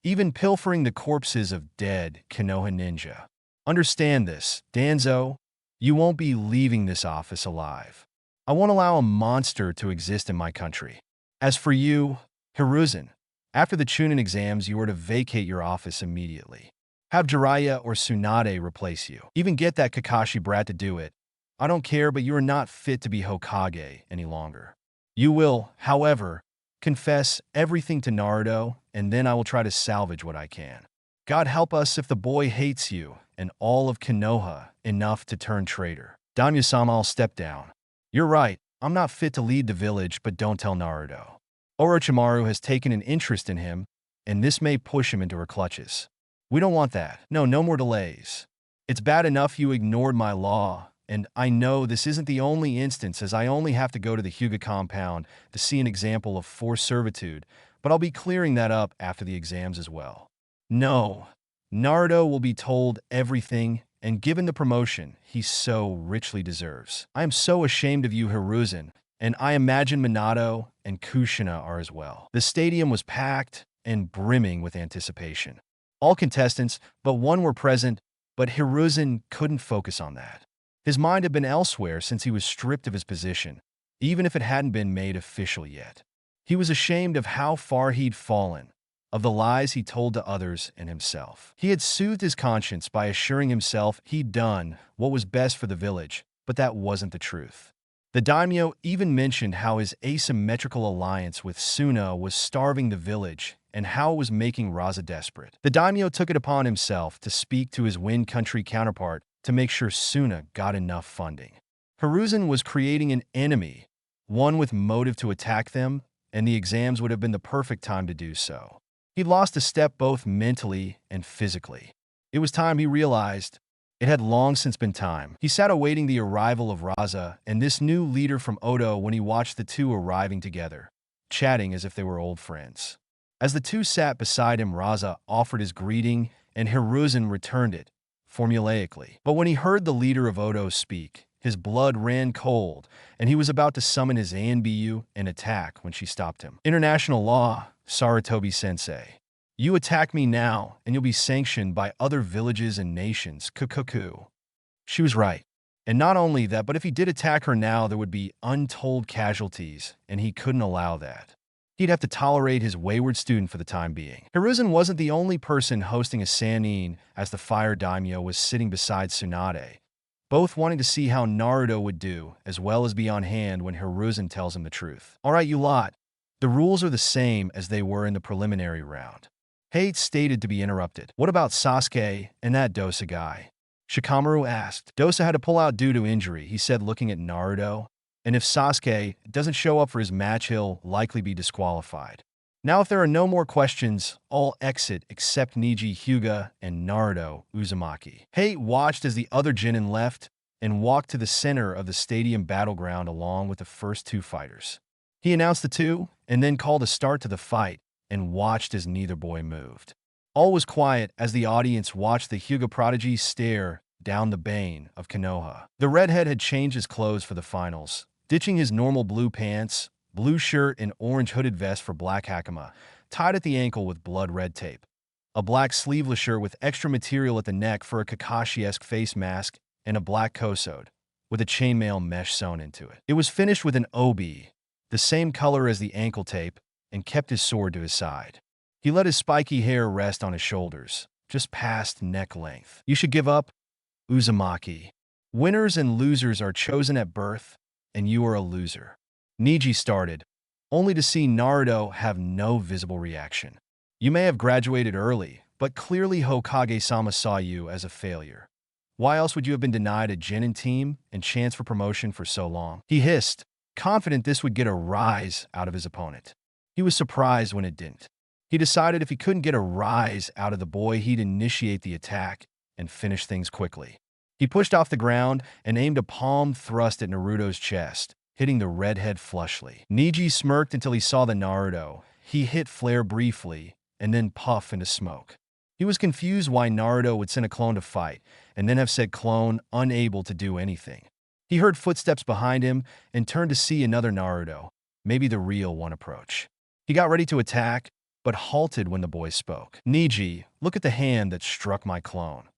even pilfering the corpses of dead Konoha ninja. Understand this, Danzo, you won't be leaving this office alive. I won't allow a monster to exist in my country. As for you, Hiruzen, after the Chunin exams, you are to vacate your office immediately. Have Jiraiya or Tsunade replace you. Even get that Kakashi brat to do it. I don't care, but you are not fit to be Hokage any longer. You will, however, confess everything to Naruto, and then I will try to salvage what I can. God help us if the boy hates you and all of Konoha enough to turn traitor. Daimyo-sama, I'll step down. You're right, I'm not fit to lead the village, but don't tell Naruto. Orochimaru has taken an interest in him, and this may push him into her clutches. We don't want that. No more delays. It's bad enough you ignored my law, and I know this isn't the only instance, as I only have to go to the Hyuga compound to see an example of forced servitude, but I'll be clearing that up after the exams as well. No, Naruto will be told everything and given the promotion he so richly deserves. I am so ashamed of you, Hiruzen, and I imagine Minato and Kushina are as well. The stadium was packed and brimming with anticipation. All contestants but one were present, but Hiruzen couldn't focus on that. His mind had been elsewhere since he was stripped of his position, even if it hadn't been made official yet. He was ashamed of how far he'd fallen, of the lies he told to others and himself. He had soothed his conscience by assuring himself he'd done what was best for the village, but that wasn't the truth. The daimyo even mentioned how his asymmetrical alliance with Suna was starving the village and how it was making Raza desperate. The daimyo took it upon himself to speak to his Wind Country counterpart to make sure Suna got enough funding. Hiruzen was creating an enemy, one with motive to attack them, and the exams would have been the perfect time to do so. He'd lost a step both mentally and physically. It was time, he realized. It had long since been time. He sat awaiting the arrival of Raza and this new leader from Odo when he watched the two arriving together, chatting as if they were old friends. As the two sat beside him, Raza offered his greeting and Hiruzen returned it, formulaically. But when he heard the leader of Odo speak, his blood ran cold, and he was about to summon his Anbu and attack when she stopped him. International law, Sarutobi-sensei. You attack me now, and you'll be sanctioned by other villages and nations. Kukuku. She was right. And not only that, but if he did attack her now, there would be untold casualties, and he couldn't allow that. He'd have to tolerate his wayward student for the time being. Hiruzen wasn't the only person hosting a Sannin as the Fire Daimyo was sitting beside Tsunade, both wanting to see how Naruto would do, as well as be on hand when Hiruzen tells him the truth. All right, you lot. The rules are the same as they were in the preliminary round. Hate stated to be interrupted. What about Sasuke and that Dosa guy? Shikamaru asked. Dosa had to pull out due to injury, he said, looking at Naruto. And if Sasuke doesn't show up for his match, he'll likely be disqualified. Now, if there are no more questions, all exit except Neji Hyuga and Naruto Uzumaki. Hate watched as the other Genin left and walked to the center of the stadium battleground along with the first two fighters. He announced the two and then called a start to the fight and watched as neither boy moved. All was quiet as the audience watched the Hyuga prodigy stare down the bane of Konoha. The redhead had changed his clothes for the finals, ditching his normal blue pants, blue shirt, and orange hooded vest for black hakama, tied at the ankle with blood red tape, a black sleeveless shirt with extra material at the neck for a Kakashi-esque face mask, and a black kosode, with a chainmail mesh sewn into it. It was finished with an obi, the same color as the ankle tape, and kept his sword to his side. He let his spiky hair rest on his shoulders, just past neck length. You should give up, Uzumaki. Winners and losers are chosen at birth, and you are a loser. Neji started, only to see Naruto have no visible reaction. You may have graduated early, but clearly Hokage-sama saw you as a failure. Why else would you have been denied a Genin team and chance for promotion for so long? He hissed, confident this would get a rise out of his opponent. He was surprised when it didn't. He decided if he couldn't get a rise out of the boy, he'd initiate the attack and finish things quickly. He pushed off the ground and aimed a palm thrust at Naruto's chest, hitting the redhead flushly. Neji smirked until he saw the Naruto. He hit flare briefly and then puff into smoke. He was confused why Naruto would send a clone to fight and then have said clone unable to do anything. He heard footsteps behind him and turned to see another Naruto, maybe the real one, approach. He got ready to attack, but halted when the boy spoke. "Niji, look at the hand that struck my clone,"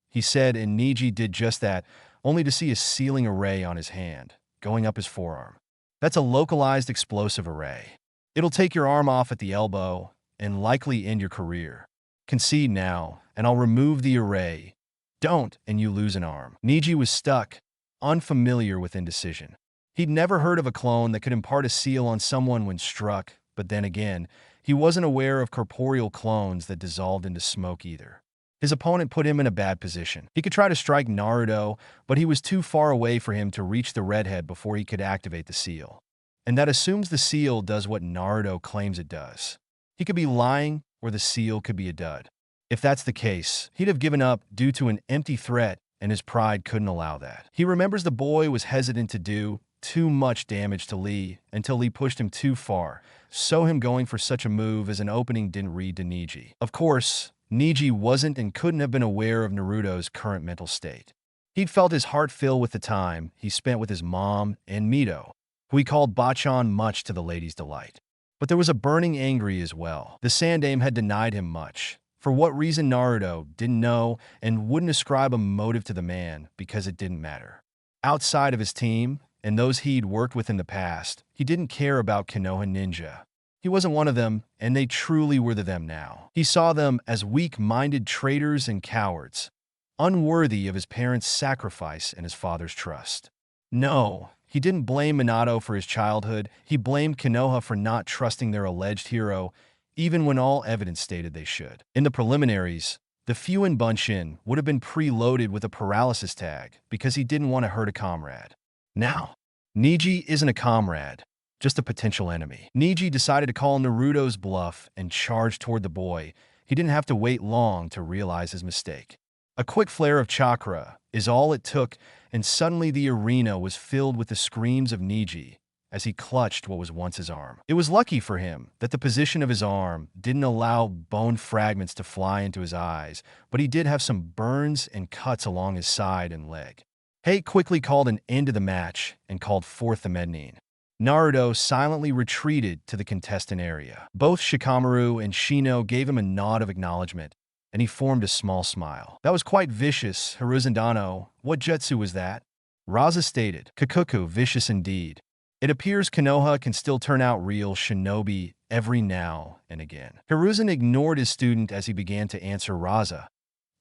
he said, and Niji did just that, only to see a sealing array on his hand, going up his forearm. "That's a localized explosive array. It'll take your arm off at the elbow and likely end your career. Concede now, and I'll remove the array. Don't, and you lose an arm." Niji was stuck, unfamiliar with indecision. He'd never heard of a clone that could impart a seal on someone when struck, but then again, he wasn't aware of corporeal clones that dissolved into smoke either. His opponent put him in a bad position. He could try to strike Naruto, but he was too far away for him to reach the redhead before he could activate the seal. And that assumes the seal does what Naruto claims it does. He could be lying, or the seal could be a dud. If that's the case, he'd have given up due to an empty threat, and his pride couldn't allow that. He remembers the boy was hesitant to do too much damage to Lee until Lee pushed him too far, so him going for such a move as an opening didn't read to Niji. Of course, Niji wasn't and couldn't have been aware of Naruto's current mental state. He'd felt his heart fill with the time he spent with his mom and Mito, who he called Bachan, much to the lady's delight. But there was a burning anger as well. The Sandaime had denied him much. For what reason Naruto didn't know and wouldn't ascribe a motive to the man because it didn't matter. Outside of his team, and those he'd worked with in the past, he didn't care about Konoha Ninja. He wasn't one of them, and they truly were them now. He saw them as weak-minded traitors and cowards, unworthy of his parents' sacrifice and his father's trust. No, he didn't blame Minato for his childhood. He blamed Konoha for not trusting their alleged hero, even when all evidence stated they should. In the preliminaries, the Fuin Bunshin would have been preloaded with a paralysis tag because he didn't want to hurt a comrade. Now, Niji isn't a comrade, just a potential enemy. Niji decided to call Naruto's bluff and charge toward the boy. He didn't have to wait long to realize his mistake. A quick flare of chakra is all it took, and suddenly the arena was filled with the screams of Niji as he clutched what was once his arm. It was lucky for him that the position of his arm didn't allow bone fragments to fly into his eyes, but he did have some burns and cuts along his side and leg. Hate quickly called an end to the match and called forth the menin. Naruto silently retreated to the contestant area. Both Shikamaru and Shino gave him a nod of acknowledgement, and he formed a small smile. "That was quite vicious, Hiruzandano. What jutsu was that?" Raza stated. "Kikuku, vicious indeed. It appears Konoha can still turn out real shinobi every now and again." Hiruzen ignored his student as he began to answer Raza.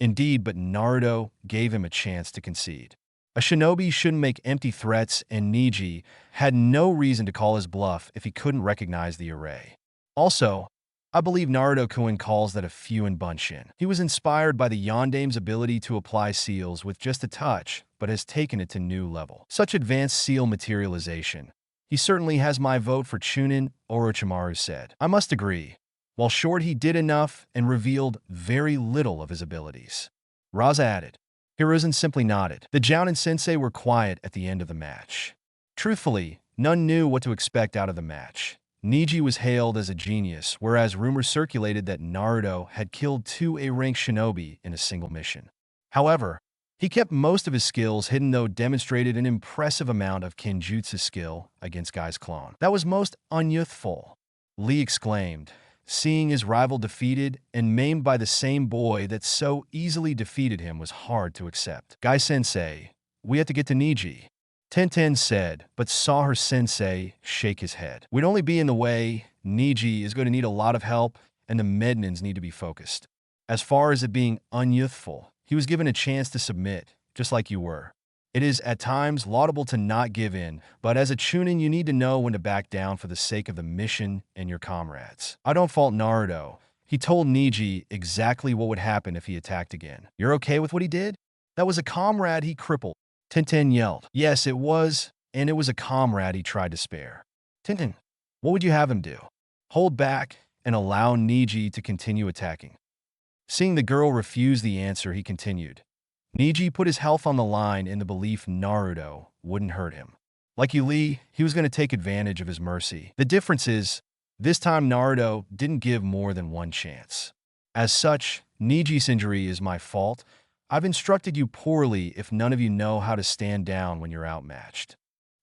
Indeed, but Naruto gave him a chance to concede. A shinobi shouldn't make empty threats, and Niji had no reason to call his bluff if he couldn't recognize the array. Also, I believe Naruto-kun calls that a Fuin Bunshin. He was inspired by the Yondaime's ability to apply seals with just a touch, but has taken it to new level. Such advanced seal materialization. He certainly has my vote for Chunin, Orochimaru said. "I must agree. While short, he did enough and revealed very little of his abilities." Raza added. Hiruzen simply nodded. The Jounin sensei were quiet at the end of the match. Truthfully, none knew what to expect out of the match. Niji was hailed as a genius, whereas rumors circulated that Naruto had killed 2 A-rank shinobi in a single mission. However, he kept most of his skills hidden, though demonstrated an impressive amount of kenjutsu skill against Guy's clone. "That was most unyouthful," Lee exclaimed, seeing his rival defeated and maimed by the same boy that so easily defeated him was hard to accept. "Guy-sensei, we have to get to Niji," Tenten said, but saw her sensei shake his head. "We'd only be in the way. Niji is going to need a lot of help, and the Mednins need to be focused." As far as it being unyouthful, he was given a chance to submit, just like you were. It is at times laudable to not give in, but as a Chunin you need to know when to back down for the sake of the mission and your comrades. "I don't fault Naruto. He told Niji exactly what would happen if he attacked again." "You're okay with what he did?" "That was a comrade he crippled," Tenten yelled. "Yes, it was, and it was a comrade he tried to spare." "Tenten, what would you have him do?" "Hold back and allow Niji to continue attacking." Seeing the girl refuse the answer, he continued. Niji put his health on the line in the belief Naruto wouldn't hurt him. Like you, Lee, he was going to take advantage of his mercy. The difference is, this time Naruto didn't give more than one chance. As such, Niji's injury is my fault. I've instructed you poorly if none of you know how to stand down when you're outmatched.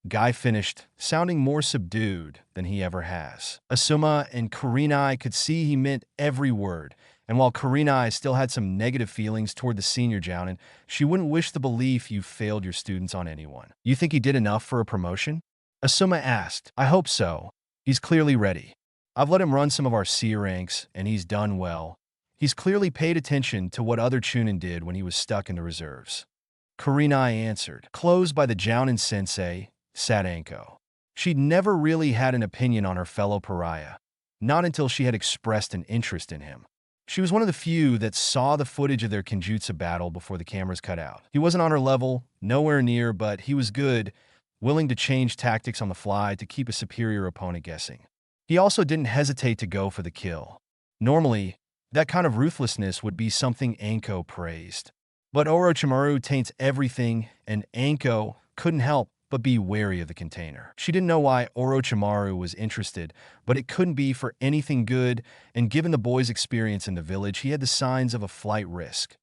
Guy finished, sounding more subdued than he ever has. Asuma and Kurenai could see he meant every word, and while Kurenai still had some negative feelings toward the senior Jounin, she wouldn't wish the belief you failed your students on anyone. You think he did enough for a promotion? Asuma asked. I hope so. He's clearly ready. I've let him run some of our C ranks, and he's done well. He's clearly paid attention to what other Chunin did when he was stuck in the reserves. Kurenai answered. Closed by the Jounin sensei, sat Anko. She'd never really had an opinion on her fellow pariah, not until she had expressed an interest in him. She was one of the few that saw the footage of their Kenjutsu battle before the cameras cut out. He wasn't on her level, nowhere near, but he was good, willing to change tactics on the fly to keep a superior opponent guessing. He also didn't hesitate to go for the kill. Normally, that kind of ruthlessness would be something Anko praised. But Orochimaru taints everything, and Anko couldn't help but be wary of the container. She didn't know why Orochimaru was interested, but it couldn't be for anything good, and given the boy's experience in the village, he had the signs of a flight risk,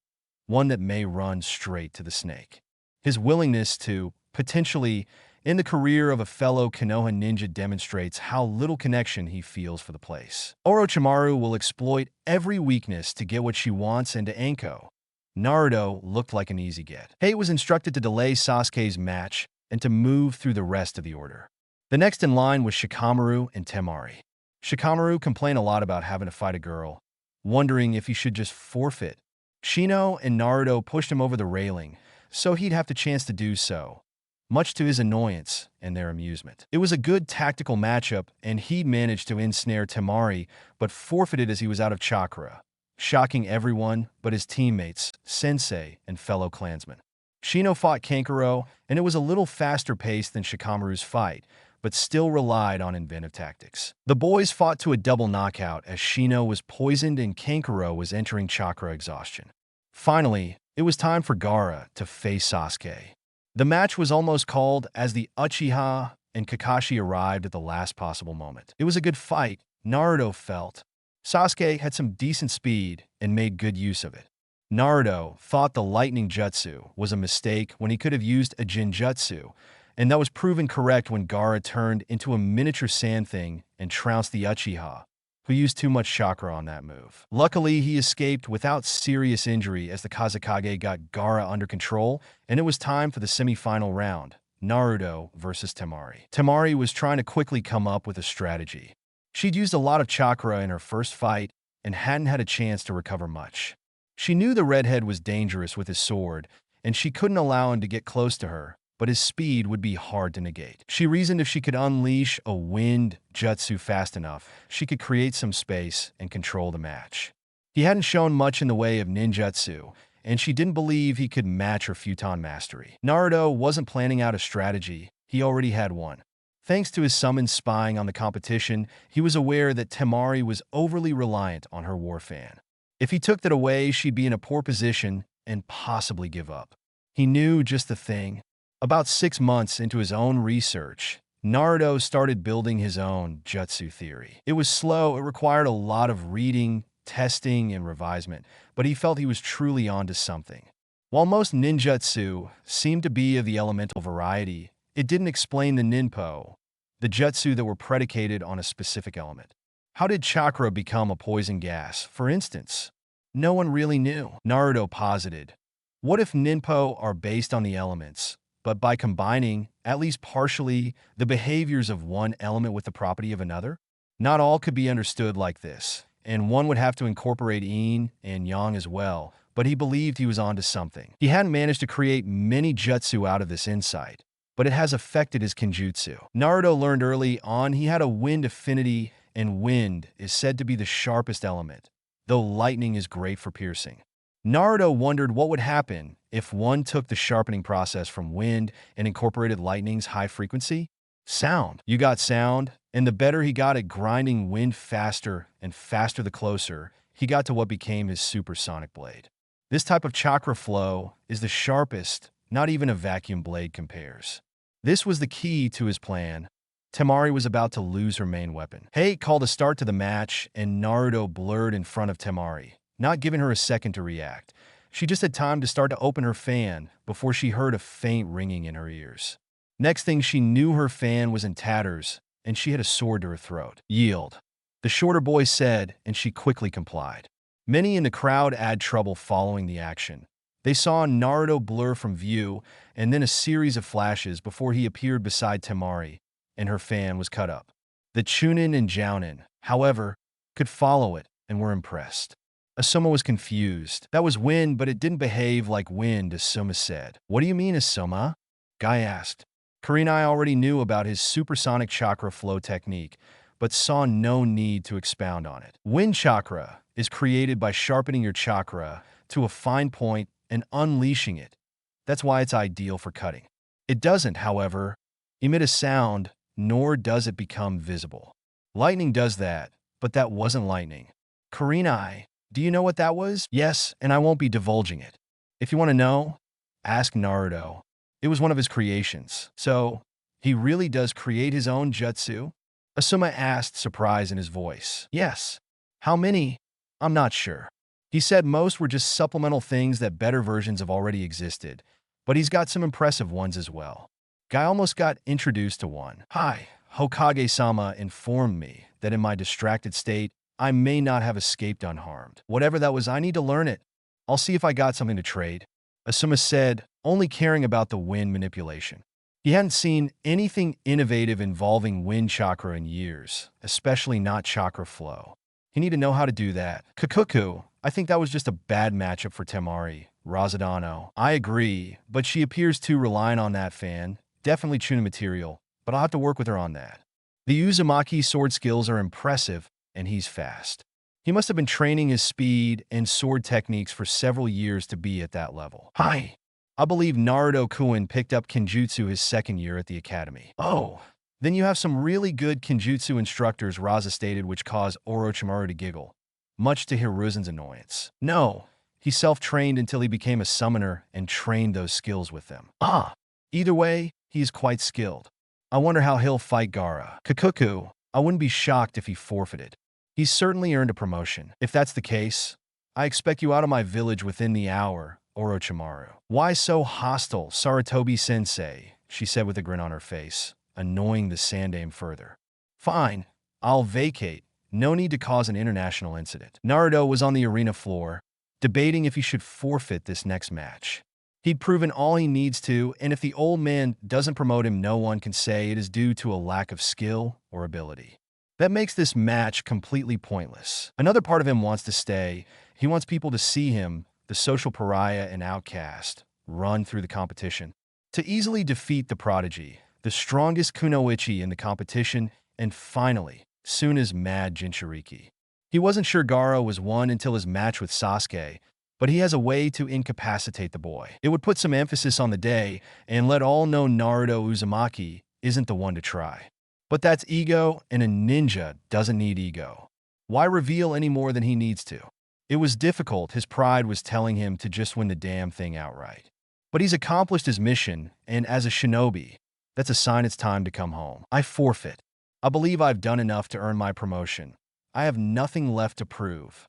one that may run straight to the snake. His willingness to, potentially, end the career of a fellow Konoha ninja demonstrates how little connection he feels for the place. Orochimaru will exploit every weakness to get what she wants, and to Anko, Naruto looked like an easy get. Hey was instructed to delay Sasuke's match and to move through the rest of the order. The next in line was Shikamaru and Temari. Shikamaru complained a lot about having to fight a girl, wondering if he should just forfeit. Shino and Naruto pushed him over the railing, so he'd have the chance to do so, much to his annoyance and their amusement. It was a good tactical matchup, and he managed to ensnare Temari, but forfeited as he was out of chakra, shocking everyone but his teammates, sensei, and fellow clansmen. Shino fought Kankuro, and it was a little faster paced than Shikamaru's fight, but still relied on inventive tactics. The boys fought to a double knockout as Shino was poisoned and Kankuro was entering chakra exhaustion. Finally, it was time for Gaara to face Sasuke. The match was almost called as the Uchiha, and Kakashi arrived at the last possible moment. It was a good fight, Naruto felt. Sasuke had some decent speed and made good use of it. Naruto thought the lightning jutsu was a mistake when he could have used a Jinjutsu, and that was proven correct when Gaara turned into a miniature sand thing and trounced the Uchiha, who used too much chakra on that move. Luckily, he escaped without serious injury as the Kazekage got Gaara under control, and it was time for the semi-final round, Naruto versus Temari. Temari was trying to quickly come up with a strategy. She'd used a lot of chakra in her first fight and hadn't had a chance to recover much. She knew the redhead was dangerous with his sword, and she couldn't allow him to get close to her, but his speed would be hard to negate. She reasoned if she could unleash a wind jutsu fast enough, she could create some space and control the match. He hadn't shown much in the way of ninjutsu, and she didn't believe he could match her futon mastery. Naruto wasn't planning out a strategy, he already had one. Thanks to his summon spying on the competition, he was aware that Temari was overly reliant on her war fan. If he took that away, she'd be in a poor position and possibly give up. He knew just the thing. About 6 months into his own research, Naruto started building his own jutsu theory. It was slow, it required a lot of reading, testing, and revisement, but he felt he was truly onto something. While most ninjutsu seemed to be of the elemental variety, it didn't explain the ninpo, the jutsu that were predicated on a specific element. How did chakra become a poison gas, for instance? No one really knew. Naruto posited, what if ninpo are based on the elements, but by combining, at least partially, the behaviors of one element with the property of another? Not all could be understood like this, and one would have to incorporate yin and yang as well, but he believed he was onto something. He hadn't managed to create many jutsu out of this insight, but it has affected his kenjutsu. Naruto learned early on he had a wind affinity, and wind is said to be the sharpest element, though lightning is great for piercing. Naruto wondered what would happen if one took the sharpening process from wind and incorporated lightning's high frequency. Sound. You got sound, and the better he got at grinding wind faster and faster the closer, he got to what became his supersonic blade. This type of chakra flow is the sharpest, not even a vacuum blade compares. This was the key to his plan. Temari was about to lose her main weapon. Hey called a start to the match, and Naruto blurred in front of Temari, not giving her a second to react. She just had time to start to open her fan before she heard a faint ringing in her ears. Next thing she knew, her fan was in tatters, and she had a sword to her throat. Yield, the shorter boy said, and she quickly complied. Many in the crowd had trouble following the action. They saw Naruto blur from view, and then a series of flashes before he appeared beside Temari, and her fan was cut up. The Chunin and Jounin, however, could follow it and were impressed. Asuma was confused. That was wind, but it didn't behave like wind, Asuma said. What do you mean, Asuma? Guy asked. Kurenai already knew about his supersonic chakra flow technique, but saw no need to expound on it. Wind chakra is created by sharpening your chakra to a fine point and unleashing it. That's why it's ideal for cutting. It doesn't, however, emit a sound, nor does it become visible. Lightning does that, but that wasn't lightning. Kurenai, do you know what that was? Yes, and I won't be divulging it. If you want to know, ask Naruto. It was one of his creations. So, he really does create his own jutsu? Asuma asked, surprise in his voice. Yes. How many? I'm not sure. He said most were just supplemental things that better versions have already existed, but he's got some impressive ones as well. Guy almost got introduced to one. Hi, Hokage-sama informed me that in my distracted state, I may not have escaped unharmed. Whatever that was, I need to learn it. I'll see if I got something to trade. Asuma said, only caring about the wind manipulation. He hadn't seen anything innovative involving wind chakra in years, especially not chakra flow. He needed to know how to do that. Kikuku, I think that was just a bad matchup for Temari. Razadano, I agree, but she appears too reliant on that fan. Definitely Chunin material, but I'll have to work with her on that. The Uzumaki sword skills are impressive, and he's fast. He must have been training his speed and sword techniques for several years to be at that level. Hi. I believe Naruto-kun picked up Kenjutsu his second year at the academy. Oh, then you have some really good Kenjutsu instructors, Raza stated, which caused Orochimaru to giggle, much to Hiruzen's annoyance. No, he self-trained until he became a summoner and trained those skills with them. Either way, he is quite skilled. I wonder how he'll fight Gaara. Kikuku, I wouldn't be shocked if he forfeited. He's certainly earned a promotion. If that's the case, I expect you out of my village within the hour, Orochimaru. Why so hostile, Sarutobi-sensei? She said with a grin on her face, annoying the Sandaime further. Fine, I'll vacate. No need to cause an international incident. Naruto was on the arena floor, debating if he should forfeit this next match. He'd proven all he needs to, and if the old man doesn't promote him, no one can say it is due to a lack of skill or ability. That makes this match completely pointless. Another part of him wants to stay. He wants people to see him, the social pariah and outcast, run through the competition. To easily defeat the prodigy, the strongest kunoichi in the competition, and finally, soon as Mad Jinchuriki. He wasn't sure Gaara was won until his match with Sasuke, but he has a way to incapacitate the boy. It would put some emphasis on the day and let all know Naruto Uzumaki isn't the one to try. But that's ego, and a ninja doesn't need ego. Why reveal any more than he needs to? It was difficult. His pride was telling him to just win the damn thing outright. But he's accomplished his mission, and as a shinobi, that's a sign it's time to come home. I forfeit. I believe I've done enough to earn my promotion. I have nothing left to prove.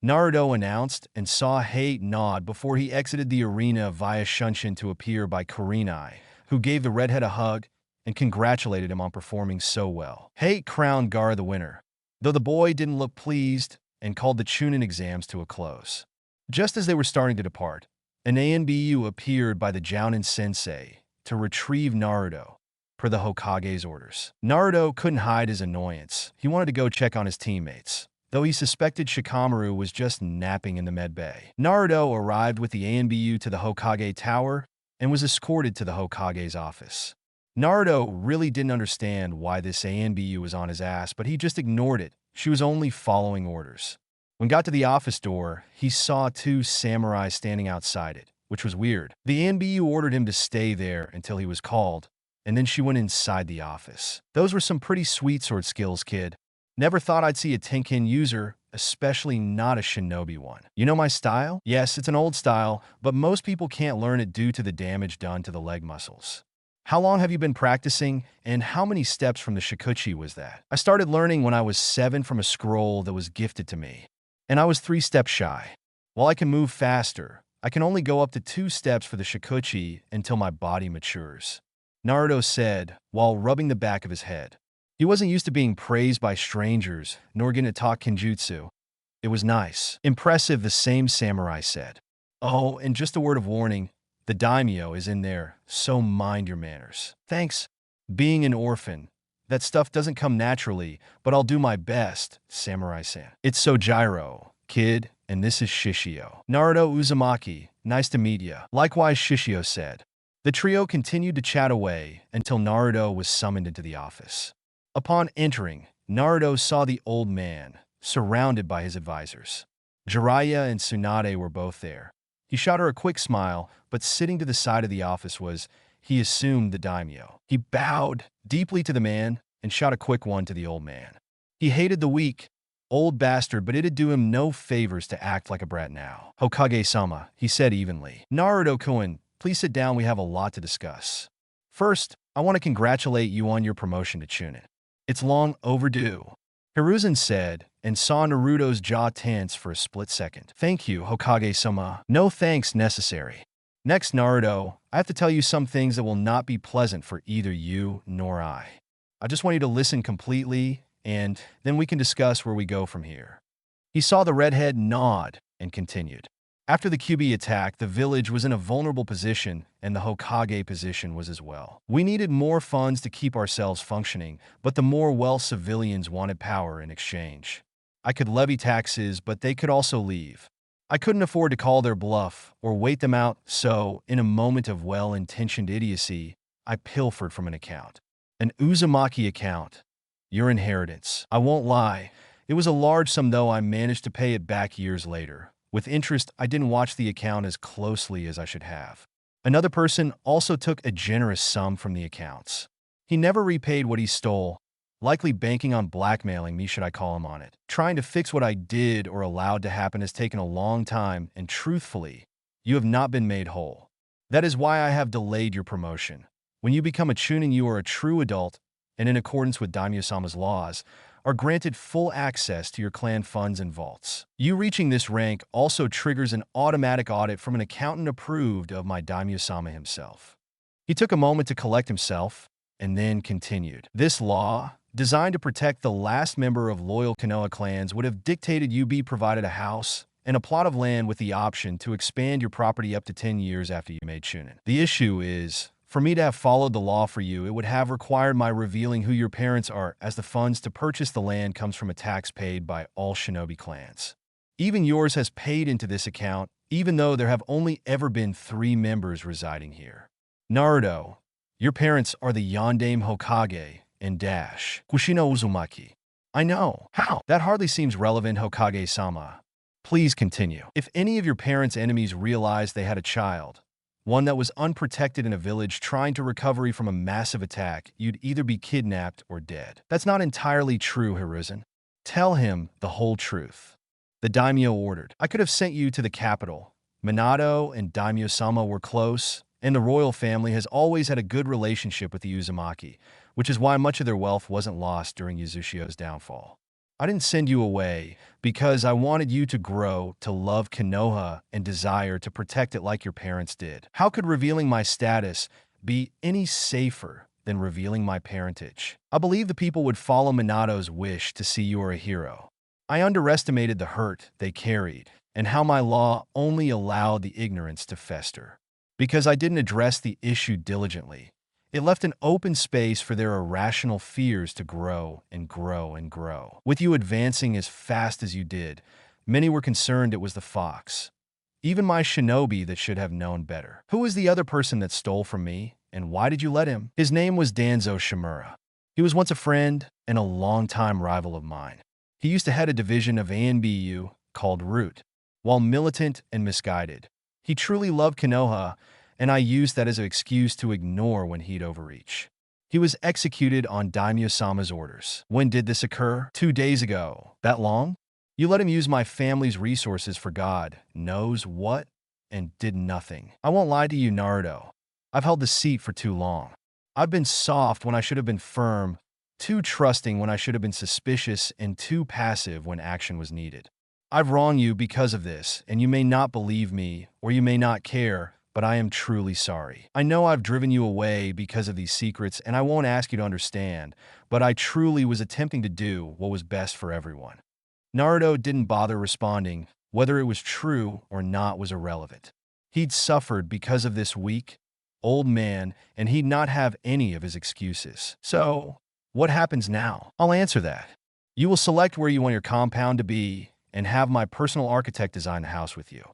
Naruto announced and saw Hate nod before he exited the arena via Shunshin to appear by Kurenai, who gave the redhead a hug and congratulated him on performing so well. Hate crowned Gaara the winner, though the boy didn't look pleased and called the Chunin exams to a close. Just as they were starting to depart, an ANBU appeared by the Jounin sensei to retrieve Naruto, per the Hokage's orders. Naruto couldn't hide his annoyance. He wanted to go check on his teammates, though he suspected Shikamaru was just napping in the med bay. Naruto arrived with the ANBU to the Hokage Tower and was escorted to the Hokage's office. Naruto really didn't understand why this ANBU was on his ass, but he just ignored it. She was only following orders. When got to the office door, he saw two samurai standing outside it, which was weird. The ANBU ordered him to stay there until he was called, and then she went inside the office. Those were some pretty sweet sword skills, kid. Never thought I'd see a Tenkin user, especially not a shinobi one. You know my style? Yes, it's an old style, but most people can't learn it due to the damage done to the leg muscles. How long have you been practicing, and how many steps from the Shikuchi was that? I started learning when I was 7 from a scroll that was gifted to me, and I was 3 steps shy. While I can move faster, I can only go up to 2 steps for the Shikuchi until my body matures. Naruto said, while rubbing the back of his head. He wasn't used to being praised by strangers, nor getting to talk kenjutsu. It was nice. Impressive, the same samurai said. Oh, and just a word of warning, the daimyo is in there, so mind your manners. Thanks. Being an orphan, that stuff doesn't come naturally, but I'll do my best, samurai-san. It's Sojiro, kid, and this is Shishio. Naruto Uzumaki, nice to meet ya. Likewise, Shishio said. The trio continued to chat away until Naruto was summoned into the office. Upon entering, Naruto saw the old man, surrounded by his advisors. Jiraiya and Tsunade were both there. He shot her a quick smile, but sitting to the side of the office was, he assumed, the daimyo. He bowed deeply to the man and shot a quick one to the old man. He hated the weak, old bastard, but it'd do him no favors to act like a brat now. Hokage-sama, he said evenly. Naruto-kun, please sit down, we have a lot to discuss. First, I want to congratulate you on your promotion to Chunin. It's long overdue. Hiruzen said, and saw Naruto's jaw tense for a split second. Thank you, Hokage-sama. No thanks necessary. Next, Naruto, I have to tell you some things that will not be pleasant for either you nor I. I just want you to listen completely, and then we can discuss where we go from here. He saw the redhead nod and continued. After the QB attack, the village was in a vulnerable position, and the Hokage position was as well. We needed more funds to keep ourselves functioning, but the more civilians wanted power in exchange. I could levy taxes, but they could also leave. I couldn't afford to call their bluff or wait them out, so, in a moment of well-intentioned idiocy, I pilfered from an account. An Uzumaki account. Your inheritance. I won't lie, it was a large sum, though I managed to pay it back years later. With interest, I didn't watch the account as closely as I should have. Another person also took a generous sum from the accounts. He never repaid what he stole, likely banking on blackmailing me should I call him on it. Trying to fix what I did or allowed to happen has taken a long time, and truthfully, you have not been made whole. That is why I have delayed your promotion. When you become a Chunin, you are a true adult, and in accordance with Daimyo-sama's laws, are granted full access to your clan funds and vaults. You reaching this rank also triggers an automatic audit from an accountant approved of my Daimyo-sama himself. He took a moment to collect himself, and then continued. This law, designed to protect the last member of loyal Konoha clans, would have dictated you be provided a house and a plot of land with the option to expand your property up to 10 years after you made Chunin. The issue is, for me to have followed the law for you, it would have required my revealing who your parents are, as the funds to purchase the land comes from a tax paid by all shinobi clans. Even yours has paid into this account, even though there have only ever been 3 members residing here. Naruto, your parents are the Yondaime Hokage and Kushino Uzumaki. I know. How? That hardly seems relevant, Hokage-sama. Please continue. If any of your parents' enemies realized they had a child, one that was unprotected in a village trying to recover from a massive attack, you'd either be kidnapped or dead. That's not entirely true, Hiruzen. Tell him the whole truth. The daimyo ordered. I could have sent you to the capital. Minato and Daimyo-sama were close, and the royal family has always had a good relationship with the Uzumaki, which is why much of their wealth wasn't lost during Uzushio's downfall. I didn't send you away because I wanted you to grow to love Konoha and desire to protect it like your parents did. How could revealing my status be any safer than revealing my parentage? I believe the people would follow Minato's wish to see you are a hero. I underestimated the hurt they carried and how my law only allowed the ignorance to fester. Because I didn't address the issue diligently, it left an open space for their irrational fears to grow and grow and grow. With you advancing as fast as you did, many were concerned it was the fox. Even my shinobi that should have known better. Who was the other person that stole from me, and why did you let him? His name was Danzo Shimura. He was once a friend and a longtime rival of mine. He used to head a division of ANBU called Root. While militant and misguided, he truly loved Konoha, and I used that as an excuse to ignore when he'd overreach. He was executed on Daimyo-sama's orders. When did this occur? 2 days ago. That long? You let him use my family's resources for God knows what, and did nothing. I won't lie to you, Naruto. I've held the seat for too long. I've been soft when I should have been firm, too trusting when I should have been suspicious, and too passive when action was needed. I've wronged you because of this, and you may not believe me, or you may not care, but I am truly sorry. I know I've driven you away because of these secrets, and I won't ask you to understand, but I truly was attempting to do what was best for everyone." Naruto didn't bother responding. Whether it was true or not was irrelevant. He'd suffered because of this weak, old man, and he'd not have any of his excuses. So, what happens now? I'll answer that. You will select where you want your compound to be and have my personal architect design the house with you.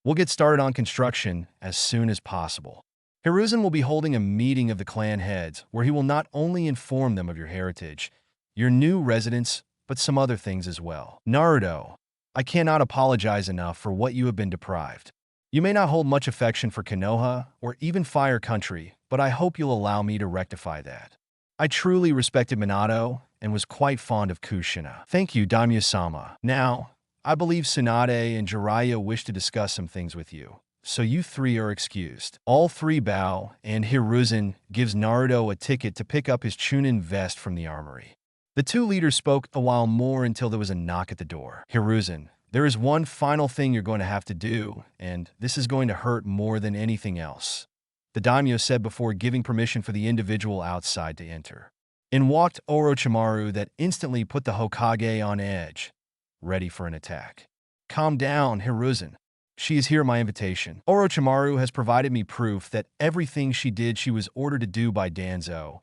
We'll get started on construction as soon as possible. Hiruzen will be holding a meeting of the clan heads where he will not only inform them of your heritage, your new residence, but some other things as well. Naruto, I cannot apologize enough for what you have been deprived. You may not hold much affection for Konoha or even Fire Country, but I hope you'll allow me to rectify that. I truly respected Minato and was quite fond of Kushina. Thank you, Daimyo-sama. Now, I believe Tsunade and Jiraiya wish to discuss some things with you, so you three are excused. All three bow, and Hiruzen gives Naruto a ticket to pick up his Chunin vest from the armory. The two leaders spoke a while more until there was a knock at the door. Hiruzen, there is one final thing you're going to have to do, and this is going to hurt more than anything else, the daimyo said before giving permission for the individual outside to enter. In walked Orochimaru that instantly put the Hokage on edge, ready for an attack. Calm down, Hiruzen. She is here at my invitation. Orochimaru has provided me proof that everything she did she was ordered to do by Danzo,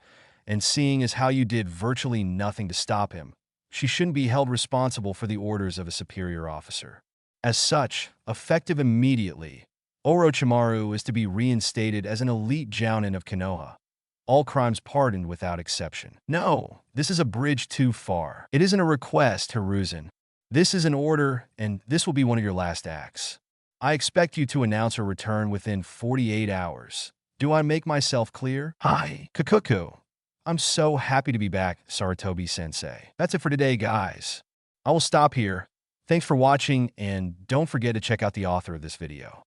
and seeing as how you did virtually nothing to stop him, she shouldn't be held responsible for the orders of a superior officer. As such, effective immediately, Orochimaru is to be reinstated as an elite jounin of Konoha. All crimes pardoned without exception. No, this is a bridge too far. It isn't a request, Hiruzen. This is an order, and this will be one of your last acts. I expect you to announce her return within 48 hours. Do I make myself clear? Hi, Kakuku. I'm so happy to be back, Sarutobi-sensei. That's it for today, guys. I will stop here. Thanks for watching, and don't forget to check out the author of this video.